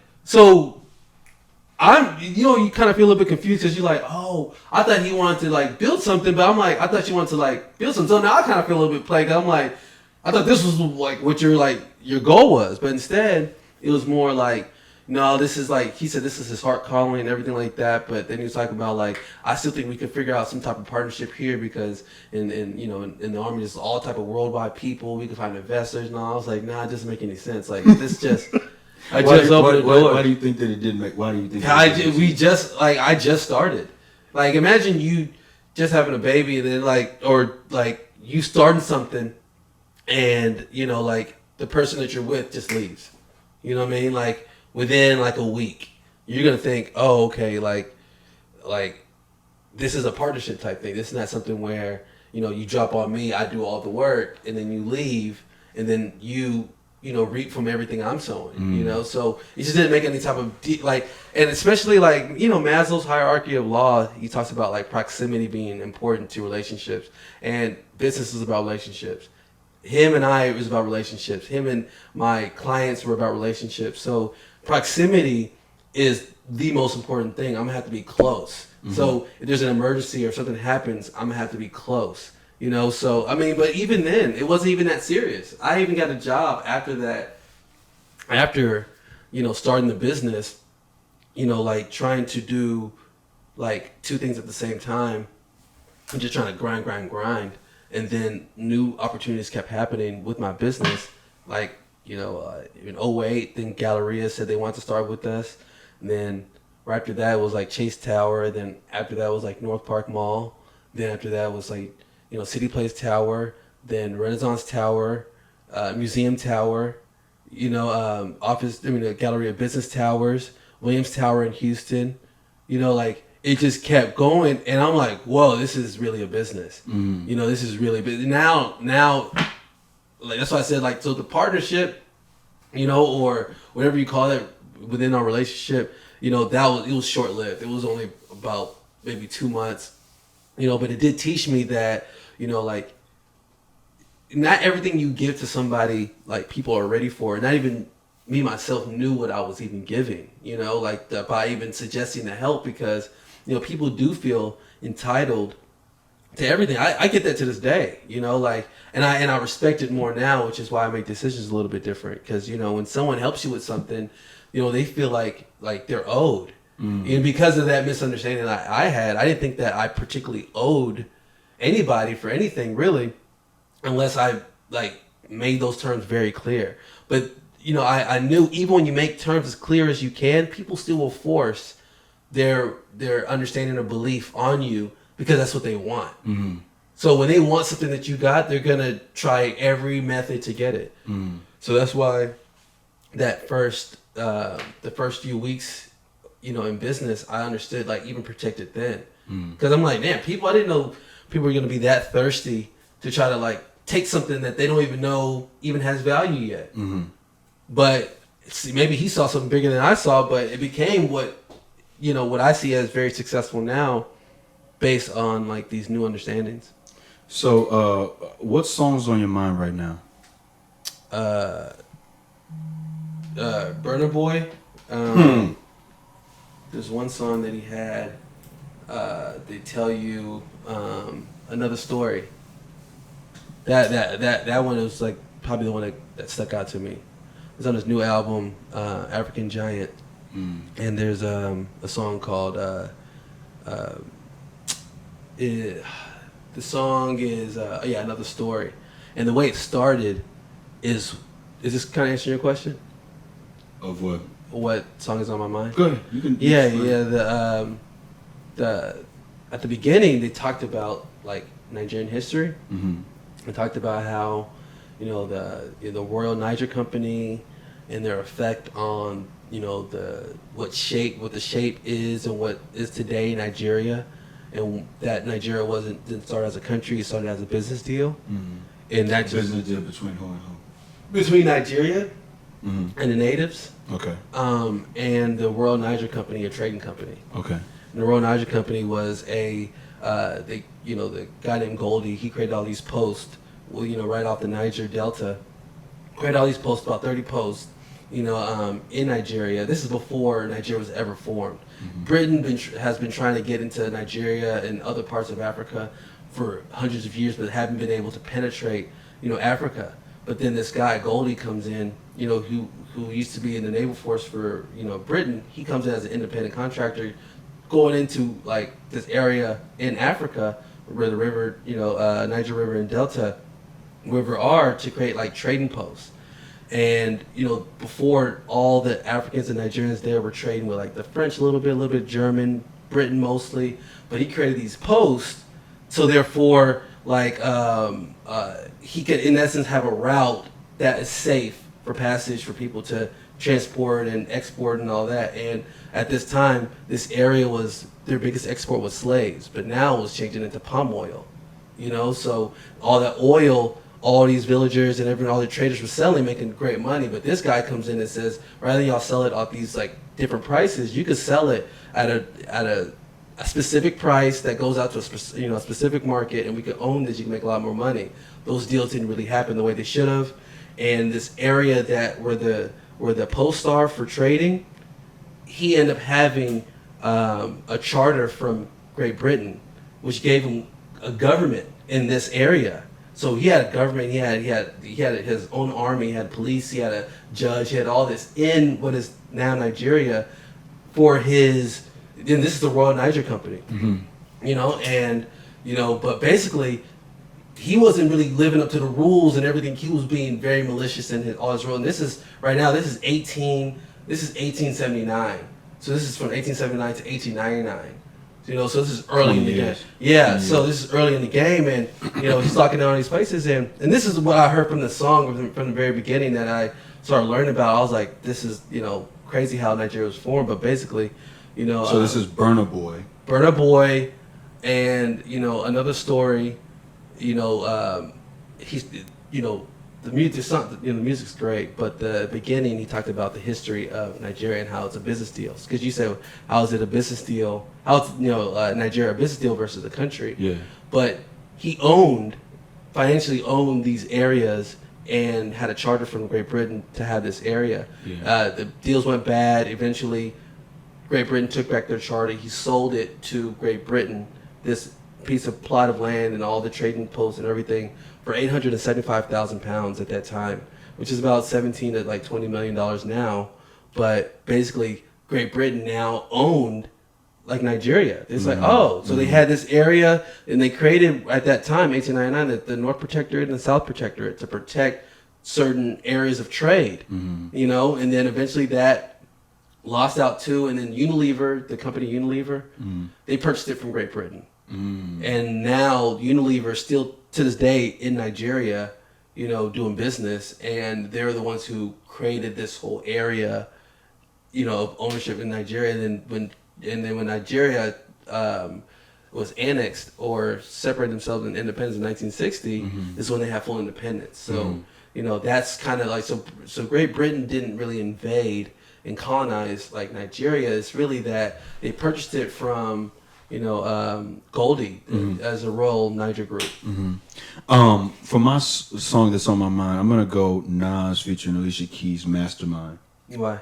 you kind of feel a little bit confused because you're like, oh, I thought he wanted to like build something, but I'm like, I thought you wanted to like build something. So now I kind of feel a little bit plagued. I'm like, I thought this was like what your goal was, but instead it was more like, no, this is like, he said this is his heart calling and everything like that. But then he was talking about like, I still think we could figure out some type of partnership here because in the Army there's all type of worldwide people. We could find investors and all. I was like, nah, it doesn't make any sense. Like this just, I just opened the door. Why do you think that it didn't make? Why do you think? I just started. Like imagine you just having a baby and then you starting something, and like the person that you're with just leaves. You know what I mean? Like within like a week, you're gonna think, oh, okay, like this is a partnership type thing. This is not something where you drop on me, I do all the work, and then you leave, and then you reap from everything I'm sowing. So it just didn't make any type of and especially Maslow's hierarchy of law. He talks about like proximity being important to relationships, and business is about relationships. Him and I was about relationships. Him and my clients were about relationships. So proximity is the most important thing. I'm gonna have to be close. Mm-hmm. So if there's an emergency or something happens, I'm gonna have to be close. So I mean, but even then, it wasn't even that serious. I even got a job after that. After starting the business, like trying to do like two things at the same time. I'm just trying to grind. And then new opportunities kept happening with my business. Like, in 2008, then Galleria said they wanted to start with us. And then right after that was like Chase Tower. Then after that was like North Park Mall. Then after that was like, City Place Tower. Then Renaissance Tower, Museum Tower, Galleria Business Towers, Williams Tower in Houston. It just kept going, and I'm like, whoa, this is really a business. Mm. This is really big. Now, like that's why I said, like, so the partnership, or whatever you call it within our relationship, it was short lived. It was only about maybe 2 months, but it did teach me that, like, not everything you give to somebody, like, people are ready for. Not even me myself knew what I was even giving, by even suggesting the help, because people do feel entitled to everything. I get that to this day, and I respect it more now, which is why I make decisions a little bit different. Because when someone helps you with something, they feel like they're owed, and because of that misunderstanding I had, I didn't think that I particularly owed anybody for anything really, unless I made those terms very clear. But I knew even when you make terms as clear as you can, people still will force their understanding or belief on you because that's what they want. Mm-hmm. So when they want something that you got, they're gonna try every method to get it. Mm-hmm. So that's why that the first few weeks, in business, I understood, even protected then, because I'm like, man, I didn't know people were gonna be that thirsty to try to take something that they don't even know even has value yet. Mm-hmm. But maybe he saw something bigger than I saw, but it became what I see as very successful now, based on these new understandings. So, what song's on your mind right now? Burna Boy. There's one song that he had. They tell you another story. That one was probably the one that stuck out to me. It's on his new album, African Giant. And there's a song called the song is Another Story. And the way it started is this kind of answering your question? Of what? What song is on my mind? Good. You can. The at the beginning they talked about Nigerian history. Mm-hmm. They talked about how the Royal Niger Company and their effect on what the shape is and what is today Nigeria, and that Nigeria didn't start as a country, it started as a business deal. Mm-hmm. And that business deal between who and who? Between Nigeria and the natives. Okay. And the Royal Niger Company, a trading company. Okay. And the Royal Niger Company was the guy named Goldie. He created all these posts, right off the Niger Delta. Created all these posts, about 30 posts, in Nigeria. This is before Nigeria was ever formed. Mm-hmm. Britain has been trying to get into Nigeria and other parts of Africa for hundreds of years, but haven't been able to penetrate, Africa. But then this guy Goldie comes in, who used to be in the naval force for, Britain. He comes in as an independent contractor, going into like this area in Africa where the river, Niger River and Delta River are, to create like trading posts. And before, all the Africans and Nigerians there were trading with like the French a little bit German, Britain mostly. But he created these posts, so therefore, like he could in essence have a route that is safe for passage for people to transport and export and all that. And at this time, this area was their biggest export was slaves, but now it was changing into palm oil. So all that oil, all these villagers and all the traders were selling, making great money. But this guy comes in and says, rather than y'all sell it at these like different prices, you could sell it at a specific price that goes out to a specific market, and we could own this. You can make a lot more money. Those deals didn't really happen the way they should have. And this area that where the posts are for trading, he ended up having a charter from Great Britain, which gave him a government in this area. So he had a government. He had his own army. He had police. He had a judge. He had all this in what is now Nigeria for his. And this is the Royal Niger Company. Mm-hmm. But basically, he wasn't really living up to the rules and everything. He was being very malicious in all his role. And this is 1879. So this is from 1879 to 1899. So this is early in the game. Yeah, so this is early in the game, and he's locking down these places, and this is what I heard from the song from the very beginning that I started learning about. I was like, this is crazy how Nigeria was formed, but basically, So this is Burna Boy. Burna Boy, and another story. He's the music's great, but the beginning he talked about the history of Nigeria and how it's a business deal. Because you said, how is it a business deal? How it's Nigeria a business deal versus the country? Yeah. But he financially owned these areas and had a charter from Great Britain to have this area. Yeah. The deals went bad. Eventually, Great Britain took back their charter. He sold it to Great Britain, this piece of plot of land and all the trading posts and everything, for £875,000 at that time, which is about $17 to like $20 million now. But basically, Great Britain now owned like Nigeria. It's like, so they had this area, and they created at that time, 1899, the North Protectorate and the South Protectorate to protect certain areas of trade. Mm-hmm. And then eventually that lost out too, and then Unilever, the company Unilever, they purchased it from Great Britain. And now Unilever is still to this day in Nigeria, doing business, and they're the ones who created this whole area, of ownership in Nigeria. And then when Nigeria was annexed or separated themselves in independence in 1960, is when they have full independence. So that's kind of like so Great Britain didn't really invade and colonize like Nigeria. It's really that they purchased it from Goldie as a Royal Niger group. Mm-hmm. For my song that's on my mind, I'm gonna go Nas featuring Alicia Keys' Mastermind. Why?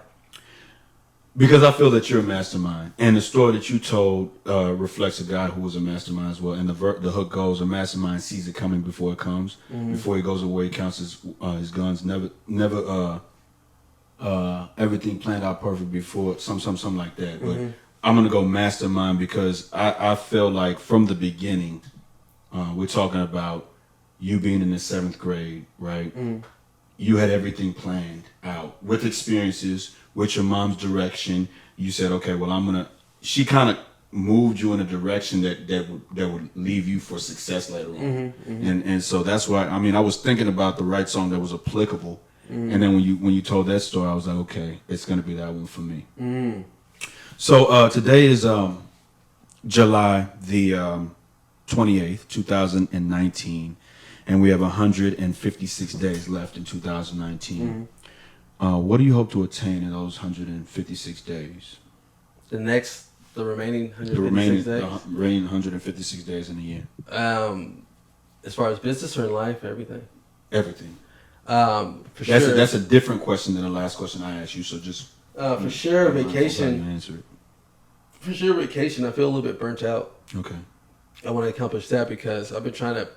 Because I feel that you're a mastermind, and the story that you told reflects a guy who was a mastermind as well. And the hook goes: a mastermind sees it coming before it comes. Mm-hmm. Before he goes away, he counts his guns. Never everything planned out perfect before. Something like that. Mm-hmm. But I'm going to go mastermind because I feel like from the beginning, we're talking about you being in the 7th grade, right? Mm. You had everything planned out with experiences, with your mom's direction. You said, okay, well, she kind of moved you in a direction that would leave you for success later on. Mm-hmm, mm-hmm. And so that's why, I was thinking about the right song that was applicable. Mm. And then when you told that story, I was like, okay, it's going to be that one for me. Mm. So today is July the 28th, 2019, and we have 156 days left in 2019. Mm-hmm. What do you hope to attain in those 156 days? The next The remaining The 156 remaining, days? remaining 156 days in a year. As far as business or in life, everything. Everything. For sure. That's a different question than the last question I asked you. So just for sure, vacation. Answer it. For sure, vacation. I feel a little bit burnt out. Okay. I want to accomplish that because I've been trying to,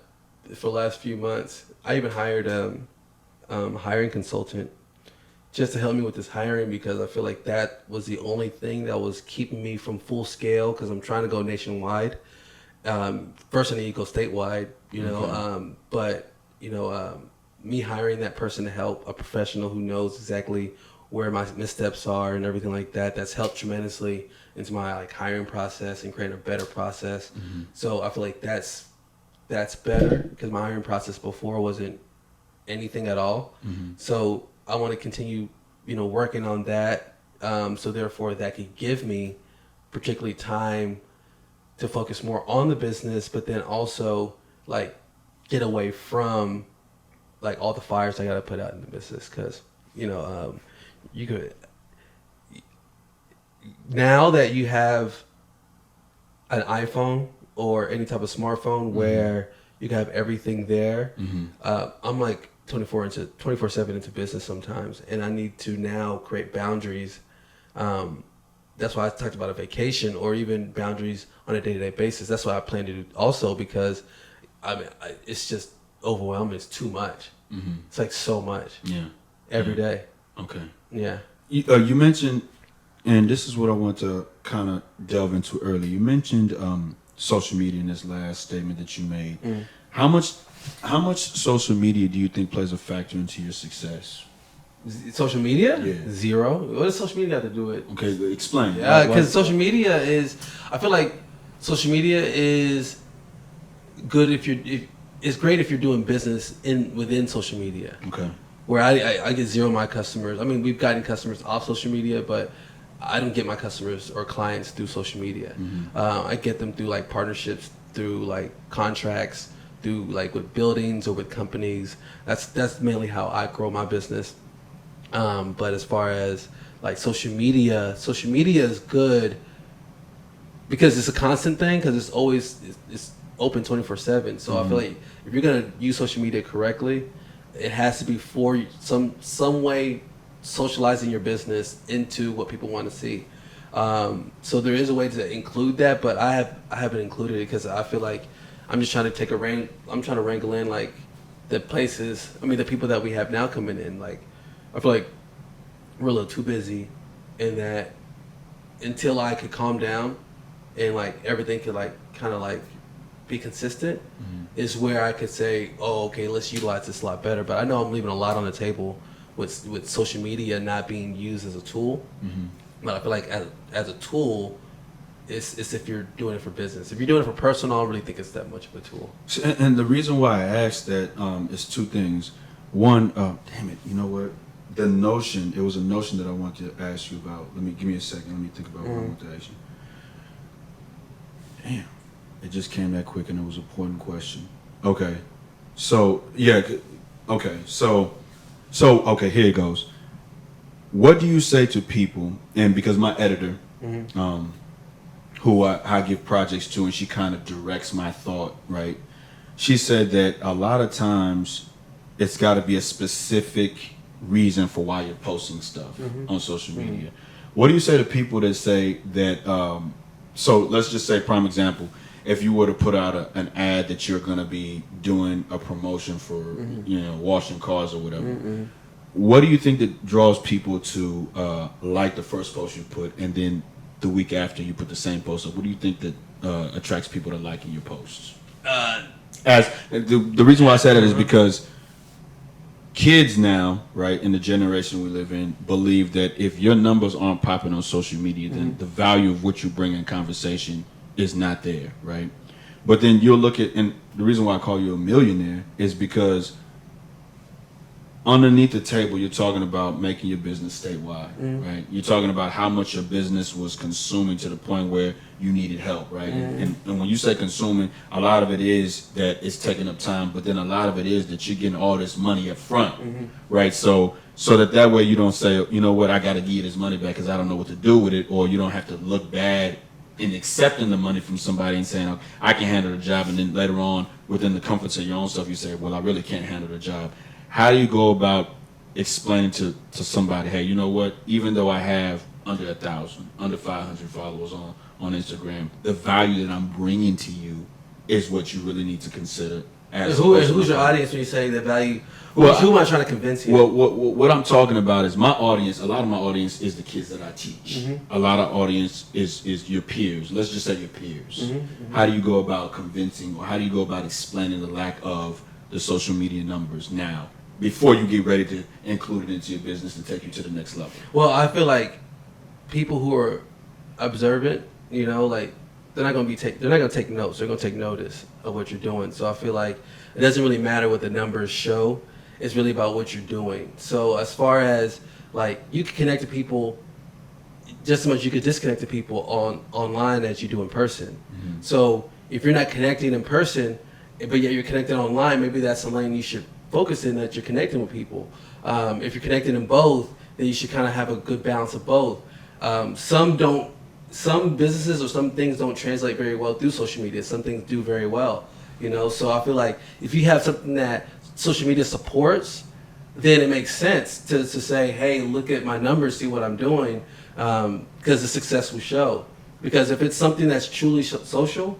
for the last few months. I even hired a hiring consultant just to help me with this hiring because I feel like that was the only thing that was keeping me from full scale because I'm trying to go nationwide. First I need to go statewide, you know, Okay. but, you know, me hiring that person to help, a professional who knows exactly where my missteps are and everything like that, that's helped tremendously into my like hiring process and creating a better process. Mm-hmm. So I feel like that's better because my hiring process before wasn't anything at all. Mm-hmm. So I want to continue, you know, working on that. So therefore that could give me particularly time to focus more on the business, but then also like get away from like all the fires I got to put out in the business. Cause you know, you could, now that you have an iPhone or any type of smartphone where you can have everything there, I'm like 24/7 into business sometimes, and I need to now create boundaries. That's why I talked about a vacation or even boundaries on a day-to-day basis. That's what I plan to do also because I mean it's just overwhelming. It's too much. It's like so much. Yeah. Every day. Okay. Yeah. You mentioned, and this is what I want to kind of delve into earlier. You mentioned social media in this last statement that you made. How much social media do you think plays a factor into your success? Social media? Yeah. 0. What does social media have to do with? Okay, explain. Yeah, because social media is. I feel like social media is good it's great if you're doing business within social media. Okay. Where I get 0 of my customers. I mean, we've gotten customers off social media, but I don't get my customers or clients through social media. I get them through like partnerships, through like contracts, through like with buildings or with companies. That's mainly how I grow my business. But as far as like social media is good because it's a constant thing because it's always it's open 24/7. So I feel like if you're gonna use social media correctly, it has to be for some way socializing your business into what people want to see. So there is a way to include that, but I haven't included it because I feel like I'm just trying to I'm trying to wrangle in like the people that we have now coming in. Like I feel like we're a little too busy in that until I could calm down and like everything could like kind of like be consistent is where I could say, oh, okay, let's utilize this a lot better. But I know I'm leaving a lot on the table with social media not being used as a tool. But I feel like as a tool, it's if you're doing it for business. If you're doing it for personal, I don't really think it's that much of a tool. And the reason why I asked that is two things. One, damn it, you know what? It was a notion that I wanted to ask you about. Give me a second. Let me think about what I want to ask you. Damn. It just came that quick and it was an important question. Okay. So, yeah. Okay. So, okay, here it goes. What do you say to people, and because my editor, who I give projects to and she kind of directs my thought, right? She said that a lot of times it's got to be a specific reason for why you're posting stuff on social media. What do you say to people that say that, so let's just say, prime example, if you were to put out an ad that you're going to be doing a promotion for, washing cars or whatever, what do you think that draws people to like the first post you put and then the week after you put the same post up? What do you think that attracts people to liking your posts? As the reason why I say that is because kids now, right, in the generation we live in, believe that if your numbers aren't popping on social media, then the value of what you bring in conversation is not there, right? But then you'll look at, and the reason why I call you a millionaire is because underneath the table, you're talking about making your business statewide, right? You're talking about how much your business was consuming to the point where you needed help, right? And when you say consuming, a lot of it is that it's taking up time, but then a lot of it is that you're getting all this money up front, right? So that way you don't say, you know what, I got to give you this money back because I don't know what to do with it, or you don't have to look bad in accepting the money from somebody and saying, I can handle the job, and then later on, within the comforts of your own stuff, you say, well, I really can't handle the job. How do you go about explaining to somebody, hey, you know what, even though I have under 1,000, under 500 followers on Instagram, the value that I'm bringing to you is what you really need to consider. Who's your audience when you say the value? Who am I trying to convince you? Well, what I'm talking about is my audience. A lot of my audience is the kids that I teach. Mm-hmm. A lot of audience is your peers. Let's just say your peers. Mm-hmm. Mm-hmm. How do you go about convincing, or how do you go about explaining the lack of the social media numbers now, before you get ready to include it into your business and take you to the next level? Well, I feel like people who are observant, you know, like they're not going to take notes. They're going to take notice of what you're doing. So I feel like it doesn't really matter what the numbers show. It's really about what you're doing. So as far as like, you can connect to people just as much as you could disconnect to people online as you do in person. Mm-hmm. So if you're not connecting in person, but yet you're connected online, maybe that's the lane you should focus in, that you're connecting with people. If you're connected in both, then you should kind of have a good balance of both. Some businesses or some things don't translate very well through social media. Some things do very well, you know. So I feel like if you have something that social media supports, then it makes sense to say, hey, look at my numbers, see what I'm doing, because the success will show. Because if it's something that's truly social,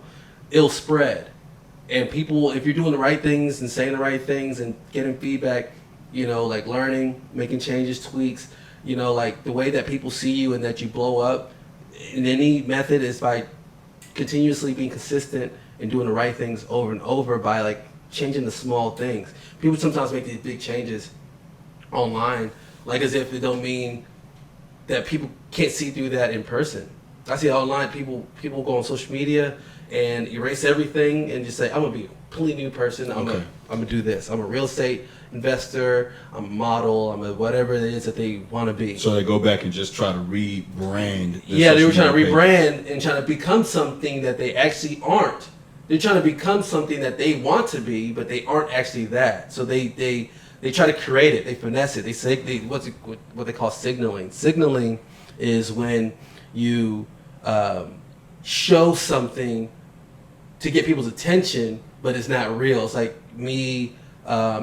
it'll spread. And people, if you're doing the right things and saying the right things and getting feedback, you know, like learning, making changes, tweaks, you know, like the way that people see you and that you blow up in any method is by continuously being consistent and doing the right things over and over, by like changing the small things. People sometimes make these big changes online, like as if it don't mean that people can't see through that in person. I see online people go on social media and erase everything and just say, I'm gonna be a completely new person. I'm gonna do this. I'm a real estate investor. I'm a model. I'm a whatever it is that they want to be. So they go back and just try to rebrand. Yeah, they were trying to rebrand and trying to become something that they actually aren't. They're trying to become something that they want to be, but they aren't actually that. So they try to create it. They finesse it. They say what they call signaling. Signaling is when you show something to get people's attention, but it's not real. It's like me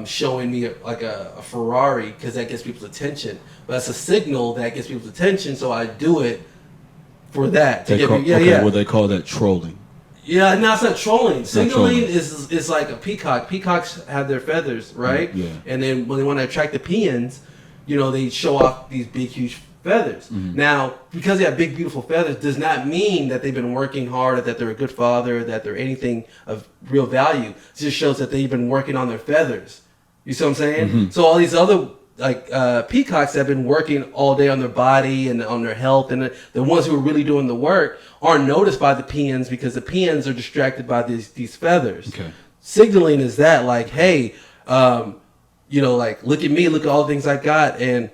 showing me like a Ferrari because that gets people's attention. But it's a signal that gets people's attention, so I do it for that. Well, they call that trolling. Yeah, no, it's not trolling. Signaling is like a peacock. Peacocks have their feathers, right? Yeah. And then when they want to attract the peons, you know, they show off these big, huge feathers. Mm-hmm. Now, because they have big, beautiful feathers does not mean that they've been working hard, or that they're a good father, that they're anything of real value. It just shows that they've been working on their feathers. You see what I'm saying? Mm-hmm. So all these other peacocks that have been working all day on their body and on their health, and the ones who are really doing the work aren't noticed by the peons because the peons are distracted by these feathers. Okay. Signaling is that, like, hey, you know, like, look at me, look at all the things I got, and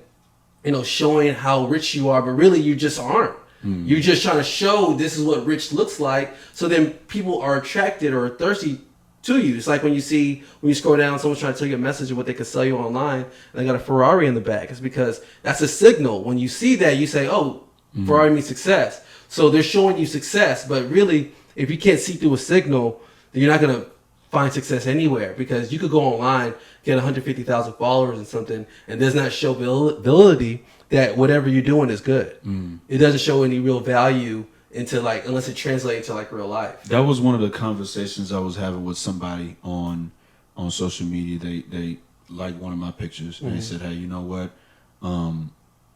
you know, showing how rich you are, but really you just aren't. Mm. You're just trying to show this is what rich looks like, so then people are attracted or thirsty to you. It's like when you scroll down, someone's trying to tell you a message of what they could sell you online, and they got a Ferrari in the back. It's because that's a signal. When you see that, you say, oh, Ferrari means success. So they're showing you success, but really, if you can't see through a signal, then you're not going to find success anywhere, because you could go online, get 150,000 followers and something, and does not show validity that whatever you're doing is good. Mm. It doesn't show any real value into, like, unless it translates to like real life. That was one of the conversations I was having with somebody on social media. They liked one of my pictures, and they said, hey, you know what?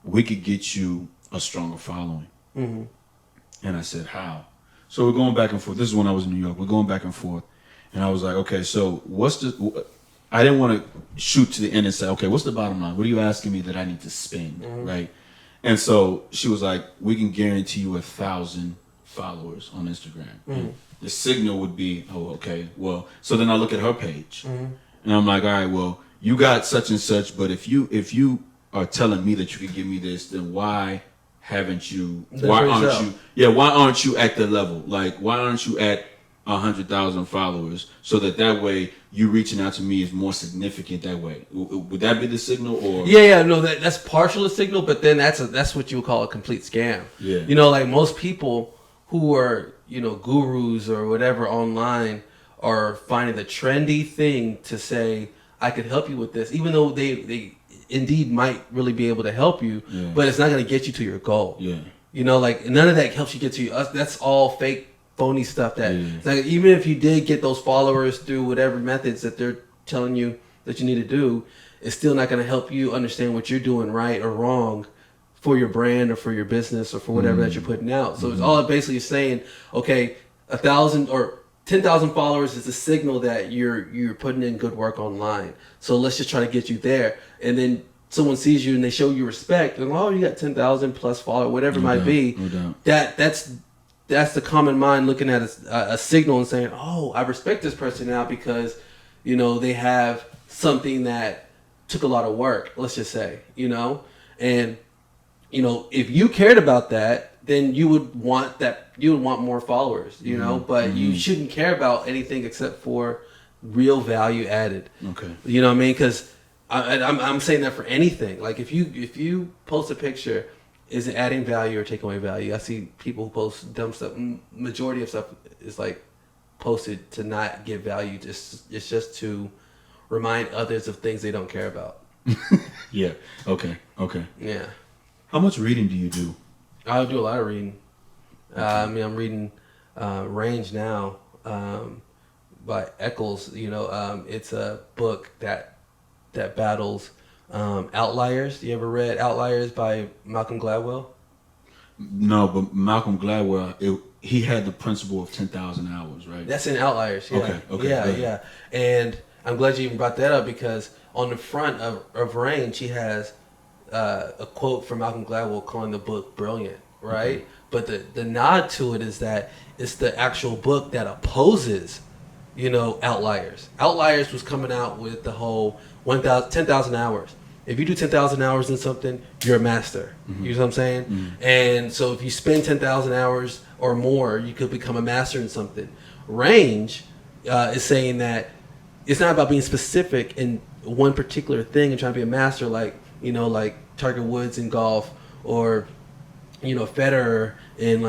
We could get you a stronger following. Mm-hmm. And I said, how? So we're going back and forth. This is when I was in New York. We're going back and forth. And I was like, okay, so I didn't want to shoot to the end and say, okay, what's the bottom line? What are you asking me that I need to spend, right? And so she was like, we can guarantee you 1,000 followers on Instagram. And the signal would be, oh, okay, well, so then I look at her page. And I'm like, all right, well, you got such and such, but if you are telling me that you could give me this, then why aren't you at the level? Like, why aren't you at 100,000 followers, so that way you reaching out to me is more significant that way? Would that be the signal? Or no, that's partial the signal, but then that's what you would call a complete scam. Yeah, you know, like most people who are, gurus or whatever online are finding the trendy thing to say, I could help you with this, even though they indeed might really be able to help you, but it's not going to get you to your goal. Yeah. Like none of that helps you get to you. That's all fake, phony stuff that like, even if you did get those followers through whatever methods that they're telling you that you need to do, it's still not going to help you understand what you're doing right or wrong for your brand or for your business or for whatever that you're putting out. So it's all basically saying, okay, 1,000 or 10,000 followers is a signal that you're putting in good work online. So let's just try to get you there. And then someone sees you and they show you respect. And you got 10,000 plus followers, whatever it might be. No doubt. That's the common mind looking at a signal and saying, oh, I respect this person now because, they have something that took a lot of work, let's just say, and, if you cared about that, then you would want more followers, but you shouldn't care about anything except for real value added. Okay. You know what I mean? Because I'm saying that for anything. Like if you post a picture, is it adding value or taking away value? I see people who post dumb stuff. Majority of stuff is like posted to not give value. It's just to remind others of things they don't care about. Yeah. Okay. Yeah. How much reading do you do? I do a lot of reading. I'm reading Range now by Eccles. It's a book that battles outliers. You ever read Outliers by Malcolm Gladwell? No, but Malcolm Gladwell, he had the principle of 10,000 hours, right? That's in Outliers. Yeah. Okay. Yeah. And I'm glad you even brought that up because on the front of Range, he has a quote from Malcolm Gladwell calling the book brilliant, right? Mm-hmm. But the nod to it is that it's the actual book that opposes, Outliers. Outliers was coming out with the whole 10,000 hours. If you do 10,000 hours in something, you're a master. Mm-hmm. You know what I'm saying? Mm-hmm. And so if you spend 10,000 hours or more, you could become a master in something. Range is saying that it's not about being specific in one particular thing and trying to be a master, like Tiger Woods in golf or Federer in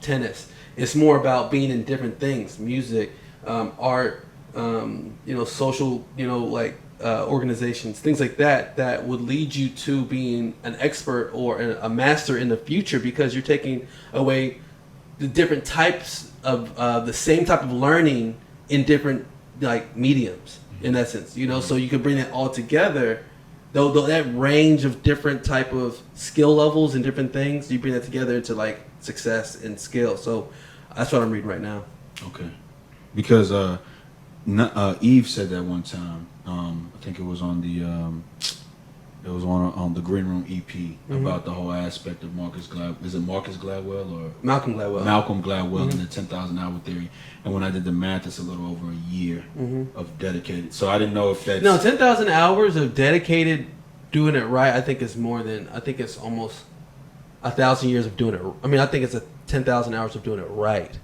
tennis. It's more about being in different things, music, art, social, organizations, things like that would lead you to being an expert or a master in the future because you're taking away the different types of the same type of learning in different mediums in essence, so you can bring that all together. Though that range of different type of skill levels and different things, you bring that together to success and skill. So that's what I'm reading right now. Okay. Because Eve said that one time. I think it was on the Green Room EP about the whole aspect of Marcus Gladwell. Is it Marcus Gladwell or Malcolm Gladwell? Malcolm Gladwell and the 10,000 hour theory. And when I did the math, it's a little over a year of dedicated. So I didn't know if that's 10,000 hours of dedicated doing it right. I think it's almost 1,000 years of doing it. I mean, I think it's 10,000 hours of doing it right.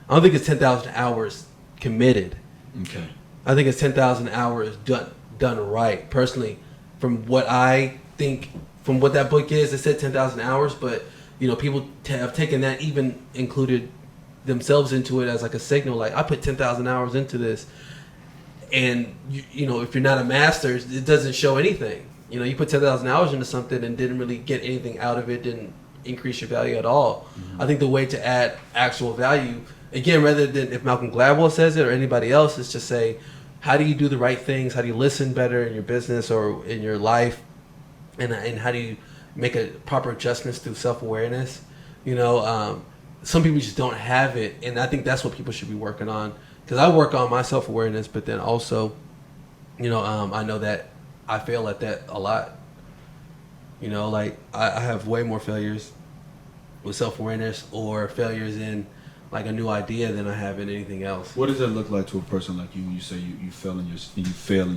I don't think it's 10,000 hours committed. Okay. I think it's 10,000 hours done right. Personally, from what I think, from what that book is, it said 10,000 hours, but people have taken that, even included themselves into it as a signal. I put 10,000 hours into this, and if you're not a master, it doesn't show anything. You put 10,000 hours into something and didn't really get anything out of it, didn't increase your value at all. Mm-hmm. I think the way to add actual value, again, rather than if Malcolm Gladwell says it or anybody else, is just say, how do you do the right things? How do you listen better in your business or in your life? And how do you make a proper adjustments through self-awareness? Some people just don't have it, and I think that's what people should be working on. Because I work on my self-awareness, but then also, I know that I fail at that a lot. I have way more failures with self-awareness or failures in a new idea than I have in anything else. What does that look like to a person like you when you say you fail in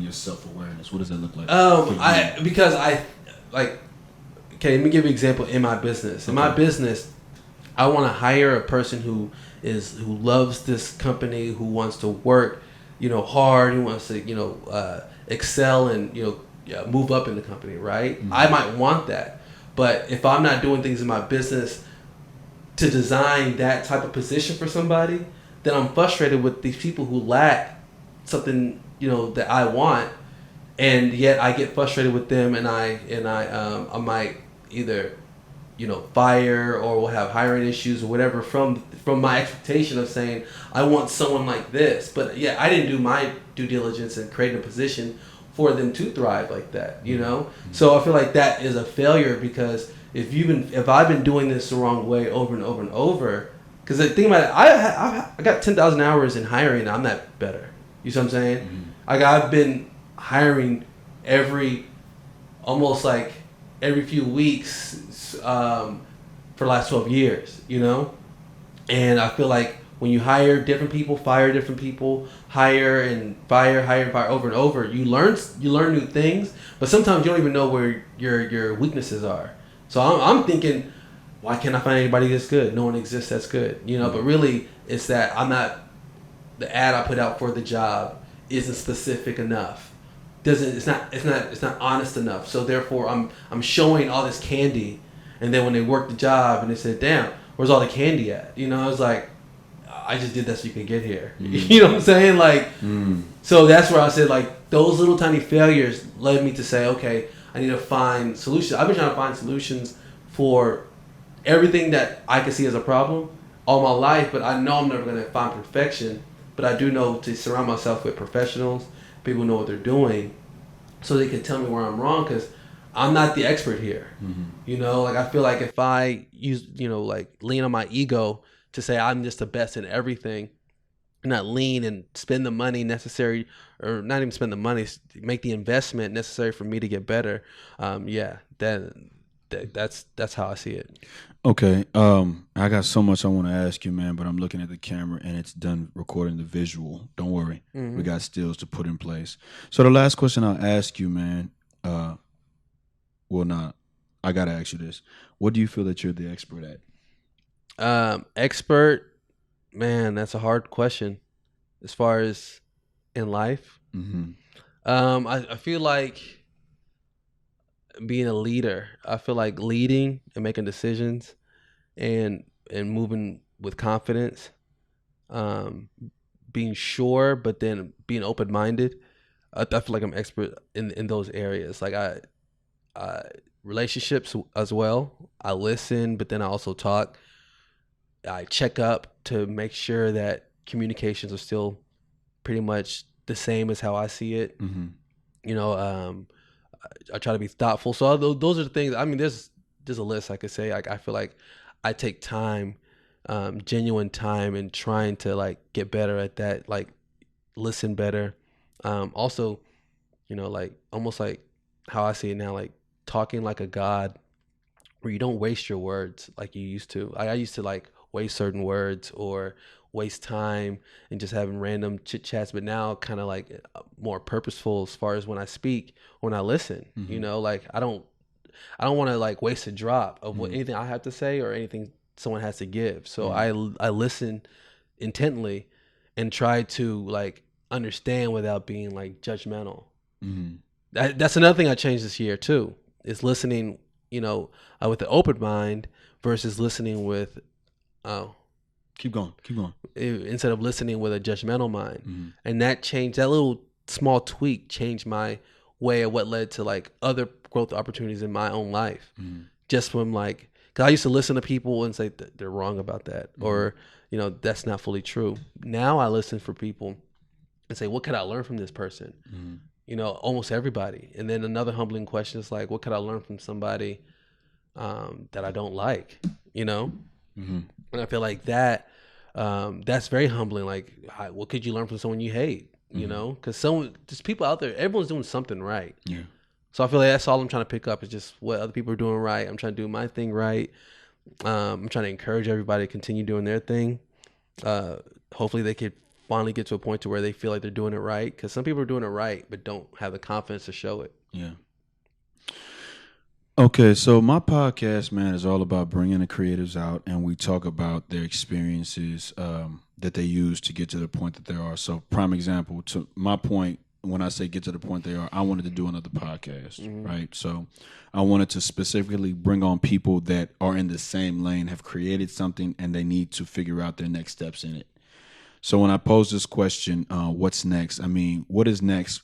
your self-awareness? What does that look like? Okay, let me give you an example in my business. In my business, I want to hire a person who loves this company, who wants to work, hard, who wants to, excel and, move up in the company, right? Mm-hmm. I might want that. But if I'm not doing things in my business to design that type of position for somebody, then I'm frustrated with these people who lack something, that I want, and yet I get frustrated with them, and I might either, fire, or will have hiring issues or whatever from my expectation of saying I want someone like this, but yeah, I didn't do my due diligence in creating a position for them to thrive like that, So I feel like that is a failure, because if I've been doing this the wrong way over and over and over, because the thing about it, I got 10,000 hours in hiring, and I'm not better. You see what I'm saying? Mm-hmm. Like, I've been hiring almost like every few weeks for the last 12 years, And I feel like when you hire different people, fire different people, hire and fire over and over, you learn new things, but sometimes you don't even know where your weaknesses are. So I'm thinking, why can't I find anybody that's good? No one exists that's good, But really, it's that the ad I put out for the job isn't specific enough. It's not honest enough. So therefore, I'm showing all this candy, and then when they work the job and they said, "Damn, where's all the candy at?" It's like, I just did that so you can get here. You know what I'm saying? Like, So that's where I said, like, those little tiny failures led me to say, okay, I need to find solutions. I've been trying to find solutions for everything that I can see as a problem all my life, but I know I'm never going to find perfection. But I do know to surround myself with professionals, people who know what they're doing, so they can tell me where I'm wrong, because I'm not the expert here. Mm-hmm. Like, I feel like if I use, like, lean on my ego to say I'm just the best in everything, not lean and spend the money necessary, or not even spend the money, make the investment necessary for me to get better. That's how I see it. Okay. I got so much I want to ask you, man, but I'm looking at the camera and it's done recording the visual. Don't worry. Mm-hmm. We got stills to put in place. So the last question I'll ask you, man, I got to ask you this. What do you feel that you're the expert at? Expert, man, that's a hard question as far as in life. Mm-hmm. I feel like being a leader. I feel like leading and making decisions and moving with confidence, being sure, but then being open-minded. I feel like I'm expert in those areas. Like, I relationships as well. I listen, but then I also talk. I check up to make sure that communications are still pretty much the same as how I see it. Mm-hmm. I try to be thoughtful. So those are the things. I mean, there's a list I could say. I feel like I take time, genuine time, in trying to, like, get better at that. Like, listen better. Also, like, almost like how I see it now, like talking like a god, where you don't waste your words like you used to. I used to, like, waste certain words or waste time and just having random chit chats, but now kind of like more purposeful as far as when I speak, when I listen. Mm-hmm. Like, I don't want to, like, waste a drop of anything I have to say or anything someone has to give. So I listen intently and try to, like, understand without being, like, judgmental. Mm-hmm. That's another thing I changed this year too, is listening, with an open mind versus listening with, Keep going. instead of listening with a judgmental mind. Mm-hmm. And that little small tweak changed my way of what led to, like, other growth opportunities in my own life. Mm-hmm. Just from, like, because I used to listen to people and say they're wrong about that, mm-hmm. or, that's not fully true. Now I listen for people and say, what could I learn from this person? Mm-hmm. Almost everybody. And then another humbling question is, like, what could I learn from somebody that I don't like, Mm-hmm. And I feel like that's very humbling. Like, what could you learn from someone you hate? Mm-hmm. Because there's people out there, everyone's doing something right. Yeah. So I feel like that's all I'm trying to pick up, is just what other people are doing right. I'm trying to do my thing right. I'm trying to encourage everybody to continue doing their thing. Hopefully they could finally get to a point to where they feel like they're doing it right. Because some people are doing it right, but don't have the confidence to show it. Yeah. Okay, so my podcast, man, is all about bringing the creatives out, and we talk about their experiences that they use to get to the point that they are. So, prime example, to my point, when I say get to the point they are, I wanted to do another podcast, right? So I wanted to specifically bring on people that are in the same lane, have created something, and they need to figure out their next steps in it. So when I pose this question, what's next? I mean, what is next?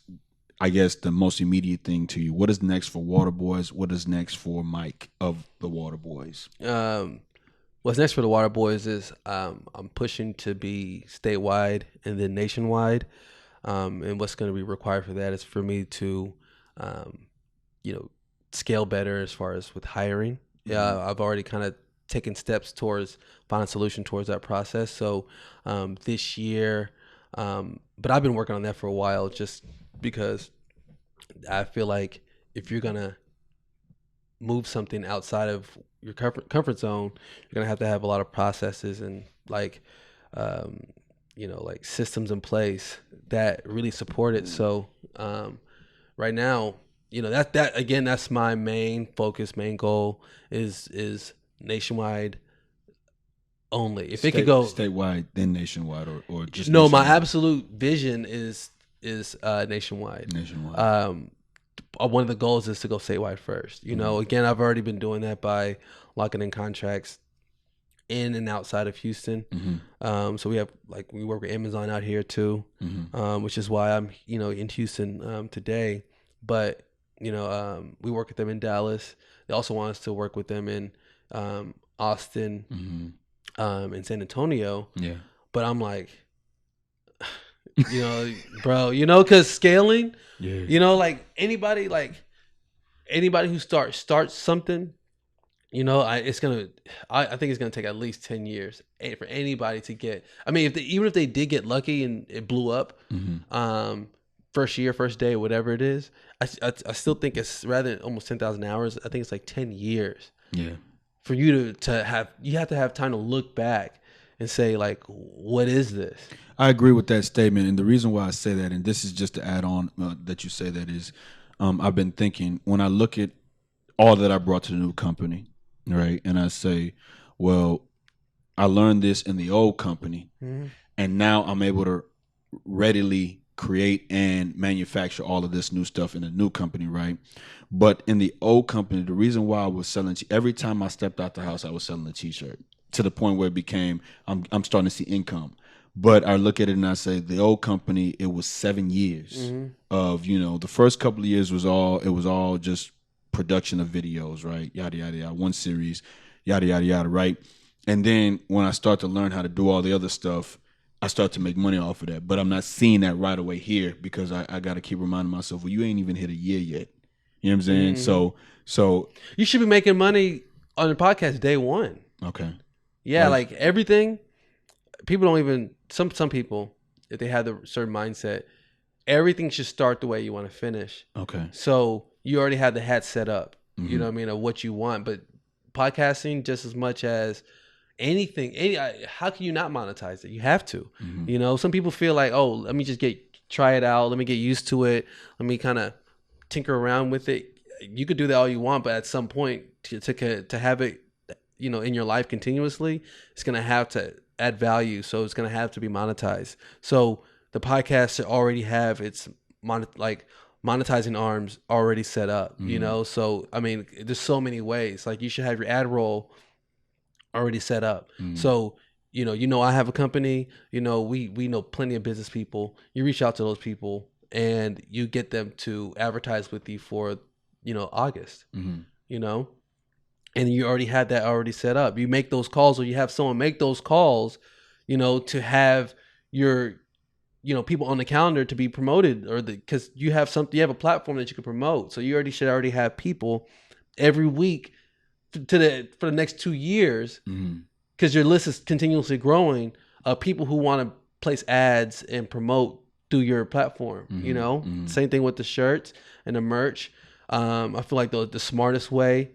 I guess the most immediate thing to you. What is next for Waterboys? What is next for Mike of the Waterboys? What's next for the Waterboys is I'm pushing to be statewide and then nationwide. And what's going to be required for that is for me to, scale better as far as with hiring. Yeah, I've already kind of taken steps towards finding a solution towards that process. So this year, but I've been working on that for a while just because I feel like if you're going to move something outside of your comfort zone, you're going to have a lot of processes and like systems in place that really support it. So right now, that's my main focus, main goal is nationwide only. If it could go statewide, then nationwide, or just no, nationwide? my absolute vision is nationwide. One of the goals is to go statewide first. Again, I've already been doing that by locking in contracts in and outside of Houston. So we work with Amazon out here too, which is why I'm in Houston today. But we work with them in Dallas. They also want us to work with them in Austin, and San Antonio. Yeah. But I'm like, bro, because scaling, like anybody who starts something, I think it's gonna take at least 10 years for anybody to get. I mean, even if they did get lucky and it blew up, first year, first day, whatever it is, I still think it's rather than almost 10,000 hours. I think it's like 10 years. Yeah. For you to have to have time to look back and say like, what is this? I agree with that statement, and the reason why I say that, and this is just to add on that you say that is, I've been thinking when I look at all that I brought to the new company, right, and I say, well, I learned this in the old company, and now I'm able to readily create and manufacture all of this new stuff in the new company, right? But in the old company, the reason why I was selling, every time I stepped out the house, I was selling a T-shirt to the point where it became, I'm starting to see income. But I look at it and I say, the old company, it was 7 years of, the first couple of years was all just production of videos, right? Yada, yada, yada, one series, yada, yada, yada, right? And then when I start to learn how to do all the other stuff, I start to make money off of that. But I'm not seeing that right away here because I got to keep reminding myself, well, you ain't even hit a year yet. You know what I'm saying? So you should be making money on the podcast day one. Okay. Yeah, like everything. People don't even, some people, if they have the certain mindset, everything should start the way you want to finish. Okay. So you already have the hat set up, you know what I mean, of what you want. But podcasting, just as much as anything, how can you not monetize it? You have to. Some people feel like, oh, let me just try it out. Let me get used to it. Let me kind of tinker around with it. You could do that all you want, but at some point to have it, in your life continuously, it's going to have to add value. So it's going to have to be monetized. So the podcast should already have its monetizing arms already set up, So, I mean, there's so many ways. Like you should have your ad roll already set up. So, I have a company, we know plenty of business people. You reach out to those people and you get them to advertise with you for, August, and you already had that already set up. You make those calls, or you have someone make those calls, to have your, people on the calendar to be promoted, or because you have a platform that you can promote. So you should already have people every week for the next 2 years, because your list is continuously growing of people who want to place ads and promote through your platform. Same thing with the shirts and the merch. I feel like the smartest way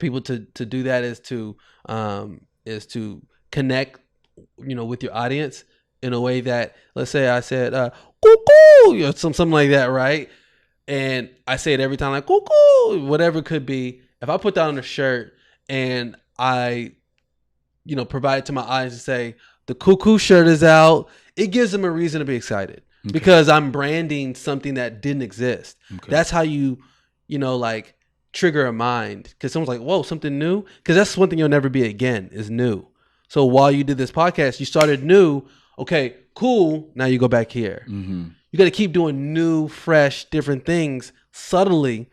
people to do that is to connect, with your audience in a way that, let's say I said, cuckoo, something like that, right? And I say it every time, like cuckoo, whatever it could be. If I put that on a shirt and I, provide it to my audience and say, the cuckoo shirt is out, it gives them a reason to be excited. because I'm branding something that didn't exist. Okay. That's how you like trigger a mind, because someone's like, whoa, something new. Because that's one thing you'll never be again, is new. So while you did this podcast, you started new. Okay, cool. Now you go back here. Mm-hmm. You got to keep doing new, fresh, different things subtly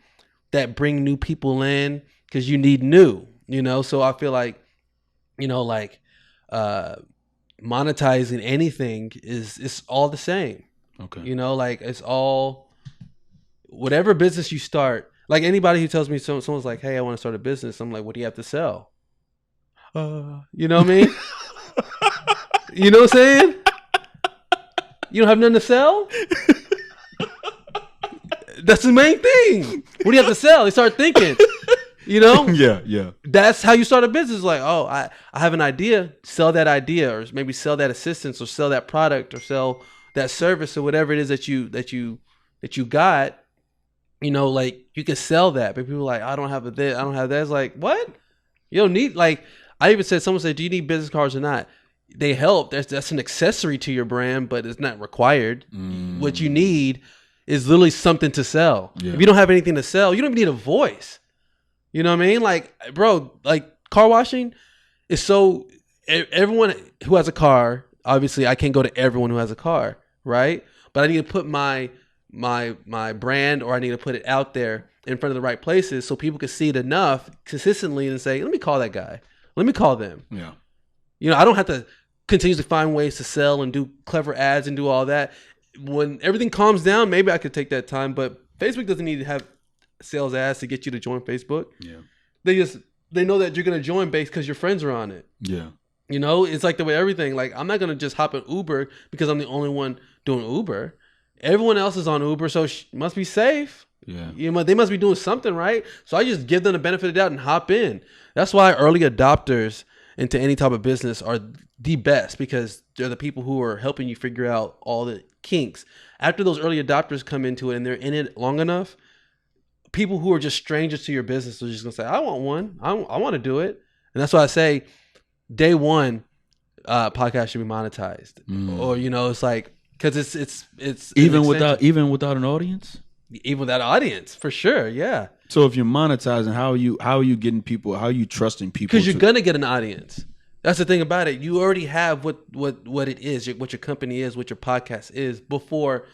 that bring new people in, because you need new, So I feel like, monetizing anything it's all the same. Okay. Like it's all, whatever business you start. Like anybody who tells me, someone's like, hey, I want to start a business. I'm like, what do you have to sell? You know what I mean? You know what I'm saying? You don't have nothing to sell? That's the main thing. What do you have to sell? They start thinking, Yeah. That's how you start a business. Like, oh, I have an idea. Sell that idea, or maybe sell that assistance, or sell that product, or sell that service, or whatever it is that you got. Like you can sell that, but people are like, I don't have this, I don't have that. It's like, what? You don't need, like, I even said, someone said, do you need business cards or not? They help. That's an accessory to your brand, but it's not required. What you need is literally something to sell. Yeah. If you don't have anything to sell, you don't even need a voice. You know what I mean? Like, bro, like car washing is so, everyone who has a car, obviously I can't go to everyone who has a car, right? But I need to put my brand, or I need to put it out there in front of the right places so people can see it enough consistently and say, let me call that guy. Let me call them. Yeah. I don't have to continuously find ways to sell and do clever ads and do all that. When everything calms down, maybe I could take that time, but Facebook doesn't need to have sales ads to get you to join Facebook. Yeah. They know that you're going to join base because your friends are on it. Yeah. It's like the way everything, like I'm not going to just hop in Uber because I'm the only one doing Uber. Everyone else is on Uber, so must be safe. Yeah. They must be doing something right. So I just give them the benefit of the doubt and hop in. That's why early adopters into any type of business are the best, because they're the people who are helping you figure out all the kinks. After those early adopters come into it and they're in it long enough, people who are just strangers to your business are just going to say, I want one. I want to do it. And that's why I say day one, podcast should be monetized. Or, it's like, because it's even without an audience. Even without an audience, for sure, yeah. So if you're monetizing, how are you getting people? How are you trusting people? Because you're gonna get an audience. That's the thing about it. You already have what it is, what your company is, what your podcast is, before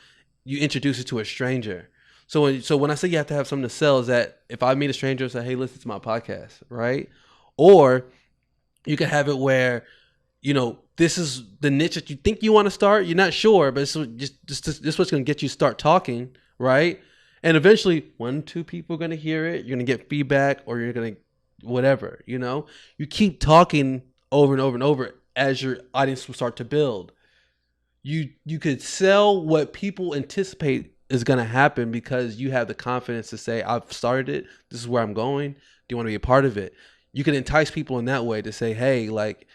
you introduce it to a stranger. So when I say you have to have something to sell, is that if I meet a stranger and say, hey, listen to my podcast, right? Or you can have it where, this is the niche that you think you want to start. You're not sure, but this is what's going to get you to start talking, right? And eventually, 1-2 people are going to hear it. You're going to get feedback, or you're going to whatever, You keep talking over and over and over as your audience will start to build. You could sell what people anticipate is going to happen because you have the confidence to say, I've started it. This is where I'm going. Do you want to be a part of it? You can entice people in that way to say, hey, like,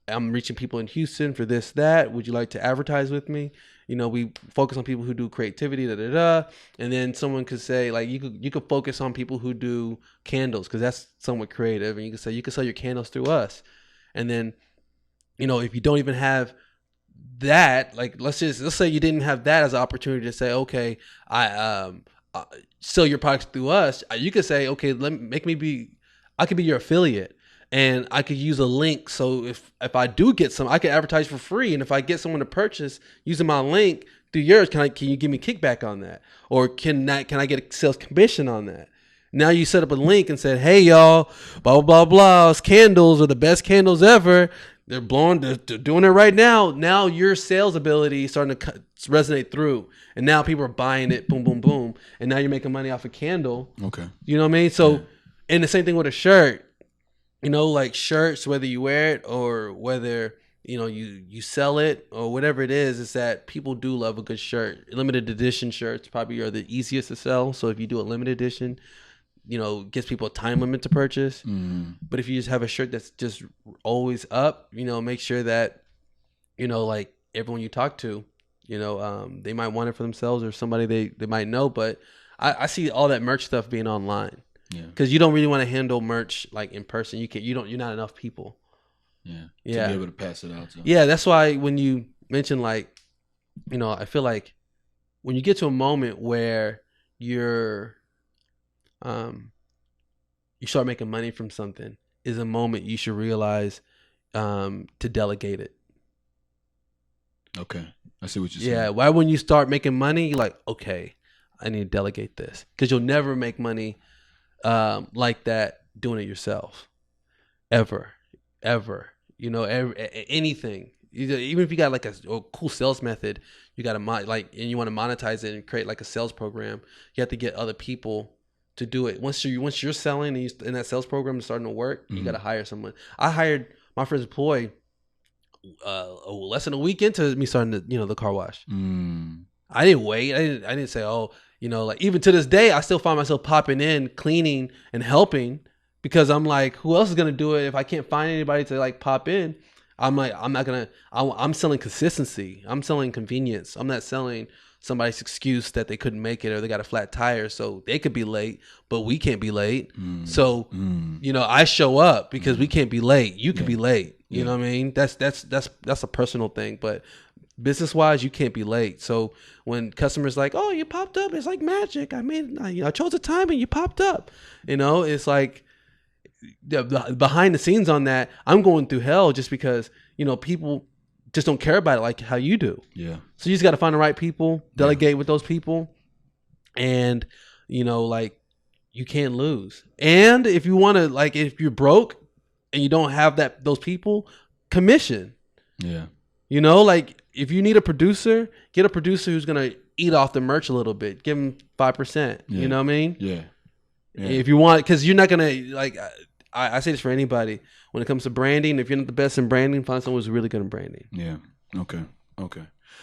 I'm reaching people in Houston for this, that. Would you like to advertise with me? We focus on people who do creativity, and then someone could say, like, you could focus on people who do candles, because that's somewhat creative, and you could say you could sell your candles through us. And then, if you don't even have that, like, let's say you didn't have that as an opportunity to say, okay, I sell your products through us. You could say, okay, I could be your affiliate. And I could use a link, so if I do get some, I could advertise for free. And if I get someone to purchase using my link through yours, can you give me kickback on that? Or can I get a sales commission on that? Now you set up a link and said, hey y'all, blah blah blah blah, candles are the best candles ever. They're doing it right now. Now your sales ability is starting to resonate through, and now people are buying it. Boom boom boom, and now you're making money off a candle. Okay, you know what I mean? So, and the same thing with a shirt. Like shirts, whether you wear it or whether, you sell it or whatever it is that people do love a good shirt. Limited edition shirts probably are the easiest to sell. So if you do a limited edition, gives people a time limit to purchase. But if you just have a shirt that's just always up, make sure that, like everyone you talk to, they might want it for themselves or somebody they might know. But I see all that merch stuff being online. Yeah, because you don't really want to handle merch like in person. You're not enough people. Yeah, to be able to pass it out to them. Yeah, that's why when you mention, like, I feel like when you get to a moment where you start making money from something, is a moment you should realize to delegate it. Okay, I see what you're saying. Yeah, why when you start making money, you're like, okay, I need to delegate this, because you'll never make money like that doing it yourself, ever. Anything. Even if you got like a cool sales method, you got to and you want to monetize it and create like a sales program. You have to get other people to do it. Once you're selling and that sales program is starting to work, you got to hire someone. I hired my first employee less than a week into me starting the car wash. I didn't wait. I didn't say, like even to this day, I still find myself popping in, cleaning and helping, because I'm like, who else is gonna do it if I can't find anybody to like pop in? I'm like, I'm selling consistency. I'm selling convenience. I'm not selling somebody's excuse that they couldn't make it or they got a flat tire, so they could be late, but we can't be late. So, I show up because we can't be late. You could be late. You know what I mean? That's a personal thing, but business wise, you can't be late. So when customers like, oh, you popped up, it's like magic. I chose a time and you popped up. It's like the behind the scenes on that. I'm going through hell just because people just don't care about it like how you do. Yeah. So you just got to find the right people, delegate with those people, and you can't lose. And if you want to, if you're broke and you don't have those people, commission. Yeah. If you need a producer, get a producer who's gonna eat off the merch a little bit. Give them 5%. You know what I mean? Yeah. If you want, because you're not gonna I say this for anybody. When it comes to branding, if you're not the best in branding, find someone who's really good in branding. Yeah. Okay.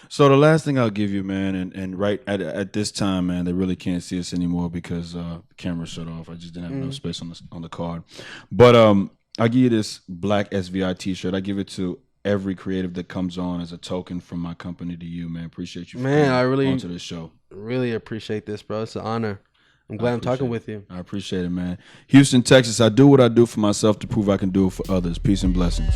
So the last thing I'll give you, man, and right at this time, man, they really can't see us anymore because the camera shut off. I just didn't have enough space on the card. But I'll give you this black SVI T-shirt. I give it to every creative that comes on as a token from my company to you, man. Appreciate you for coming onto this show. Really appreciate this, bro. It's an honor. I'm glad I'm talking with you. I appreciate it, man. Houston, Texas, I do what I do for myself to prove I can do it for others. Peace and blessings.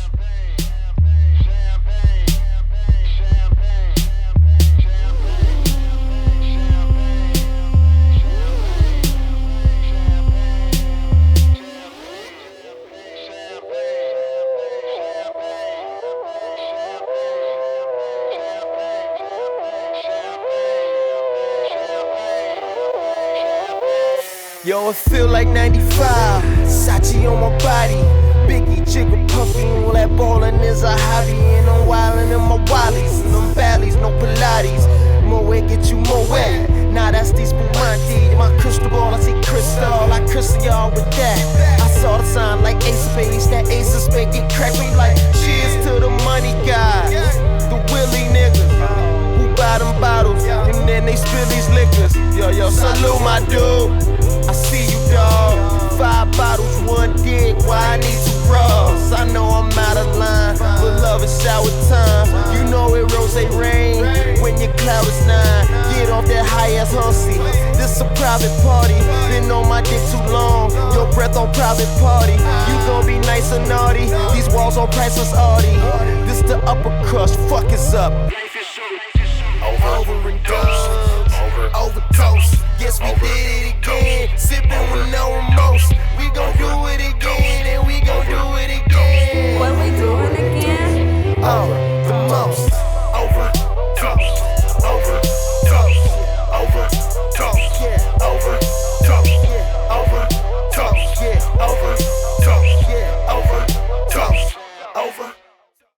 Yo, it feel like 95, Sachi on my body, Biggie, Jigger, Puffy, all that ballin' is a hobby. And I'm wildin' in my wallies, and them valleys, no Pilates. More weight get you more wet, nah that's the Spumante. My crystal ball, I see crystal, I crystal y'all with that. I saw the sign like ace space, that ace of spade get cracked me like cheers to the money guys, the Willie niggas who buy them bottles, and then they spill these liquors. Yo, salute my dude. I see you, dawg. 5 bottles, 1 dick. Why I need 2 bras? I know I'm out of line, but love is sour time. You know it rose rain when your cloud is 9. Get off that high ass hussy. This a private party. Been on my dick too long. Your breath on private party. You gon' be nice or naughty. These walls on priceless Audi. This the upper crust. Fuck is up. Over and done. Overdose. Yes, we did it again. Sipping with no remorse. We gon' do it again.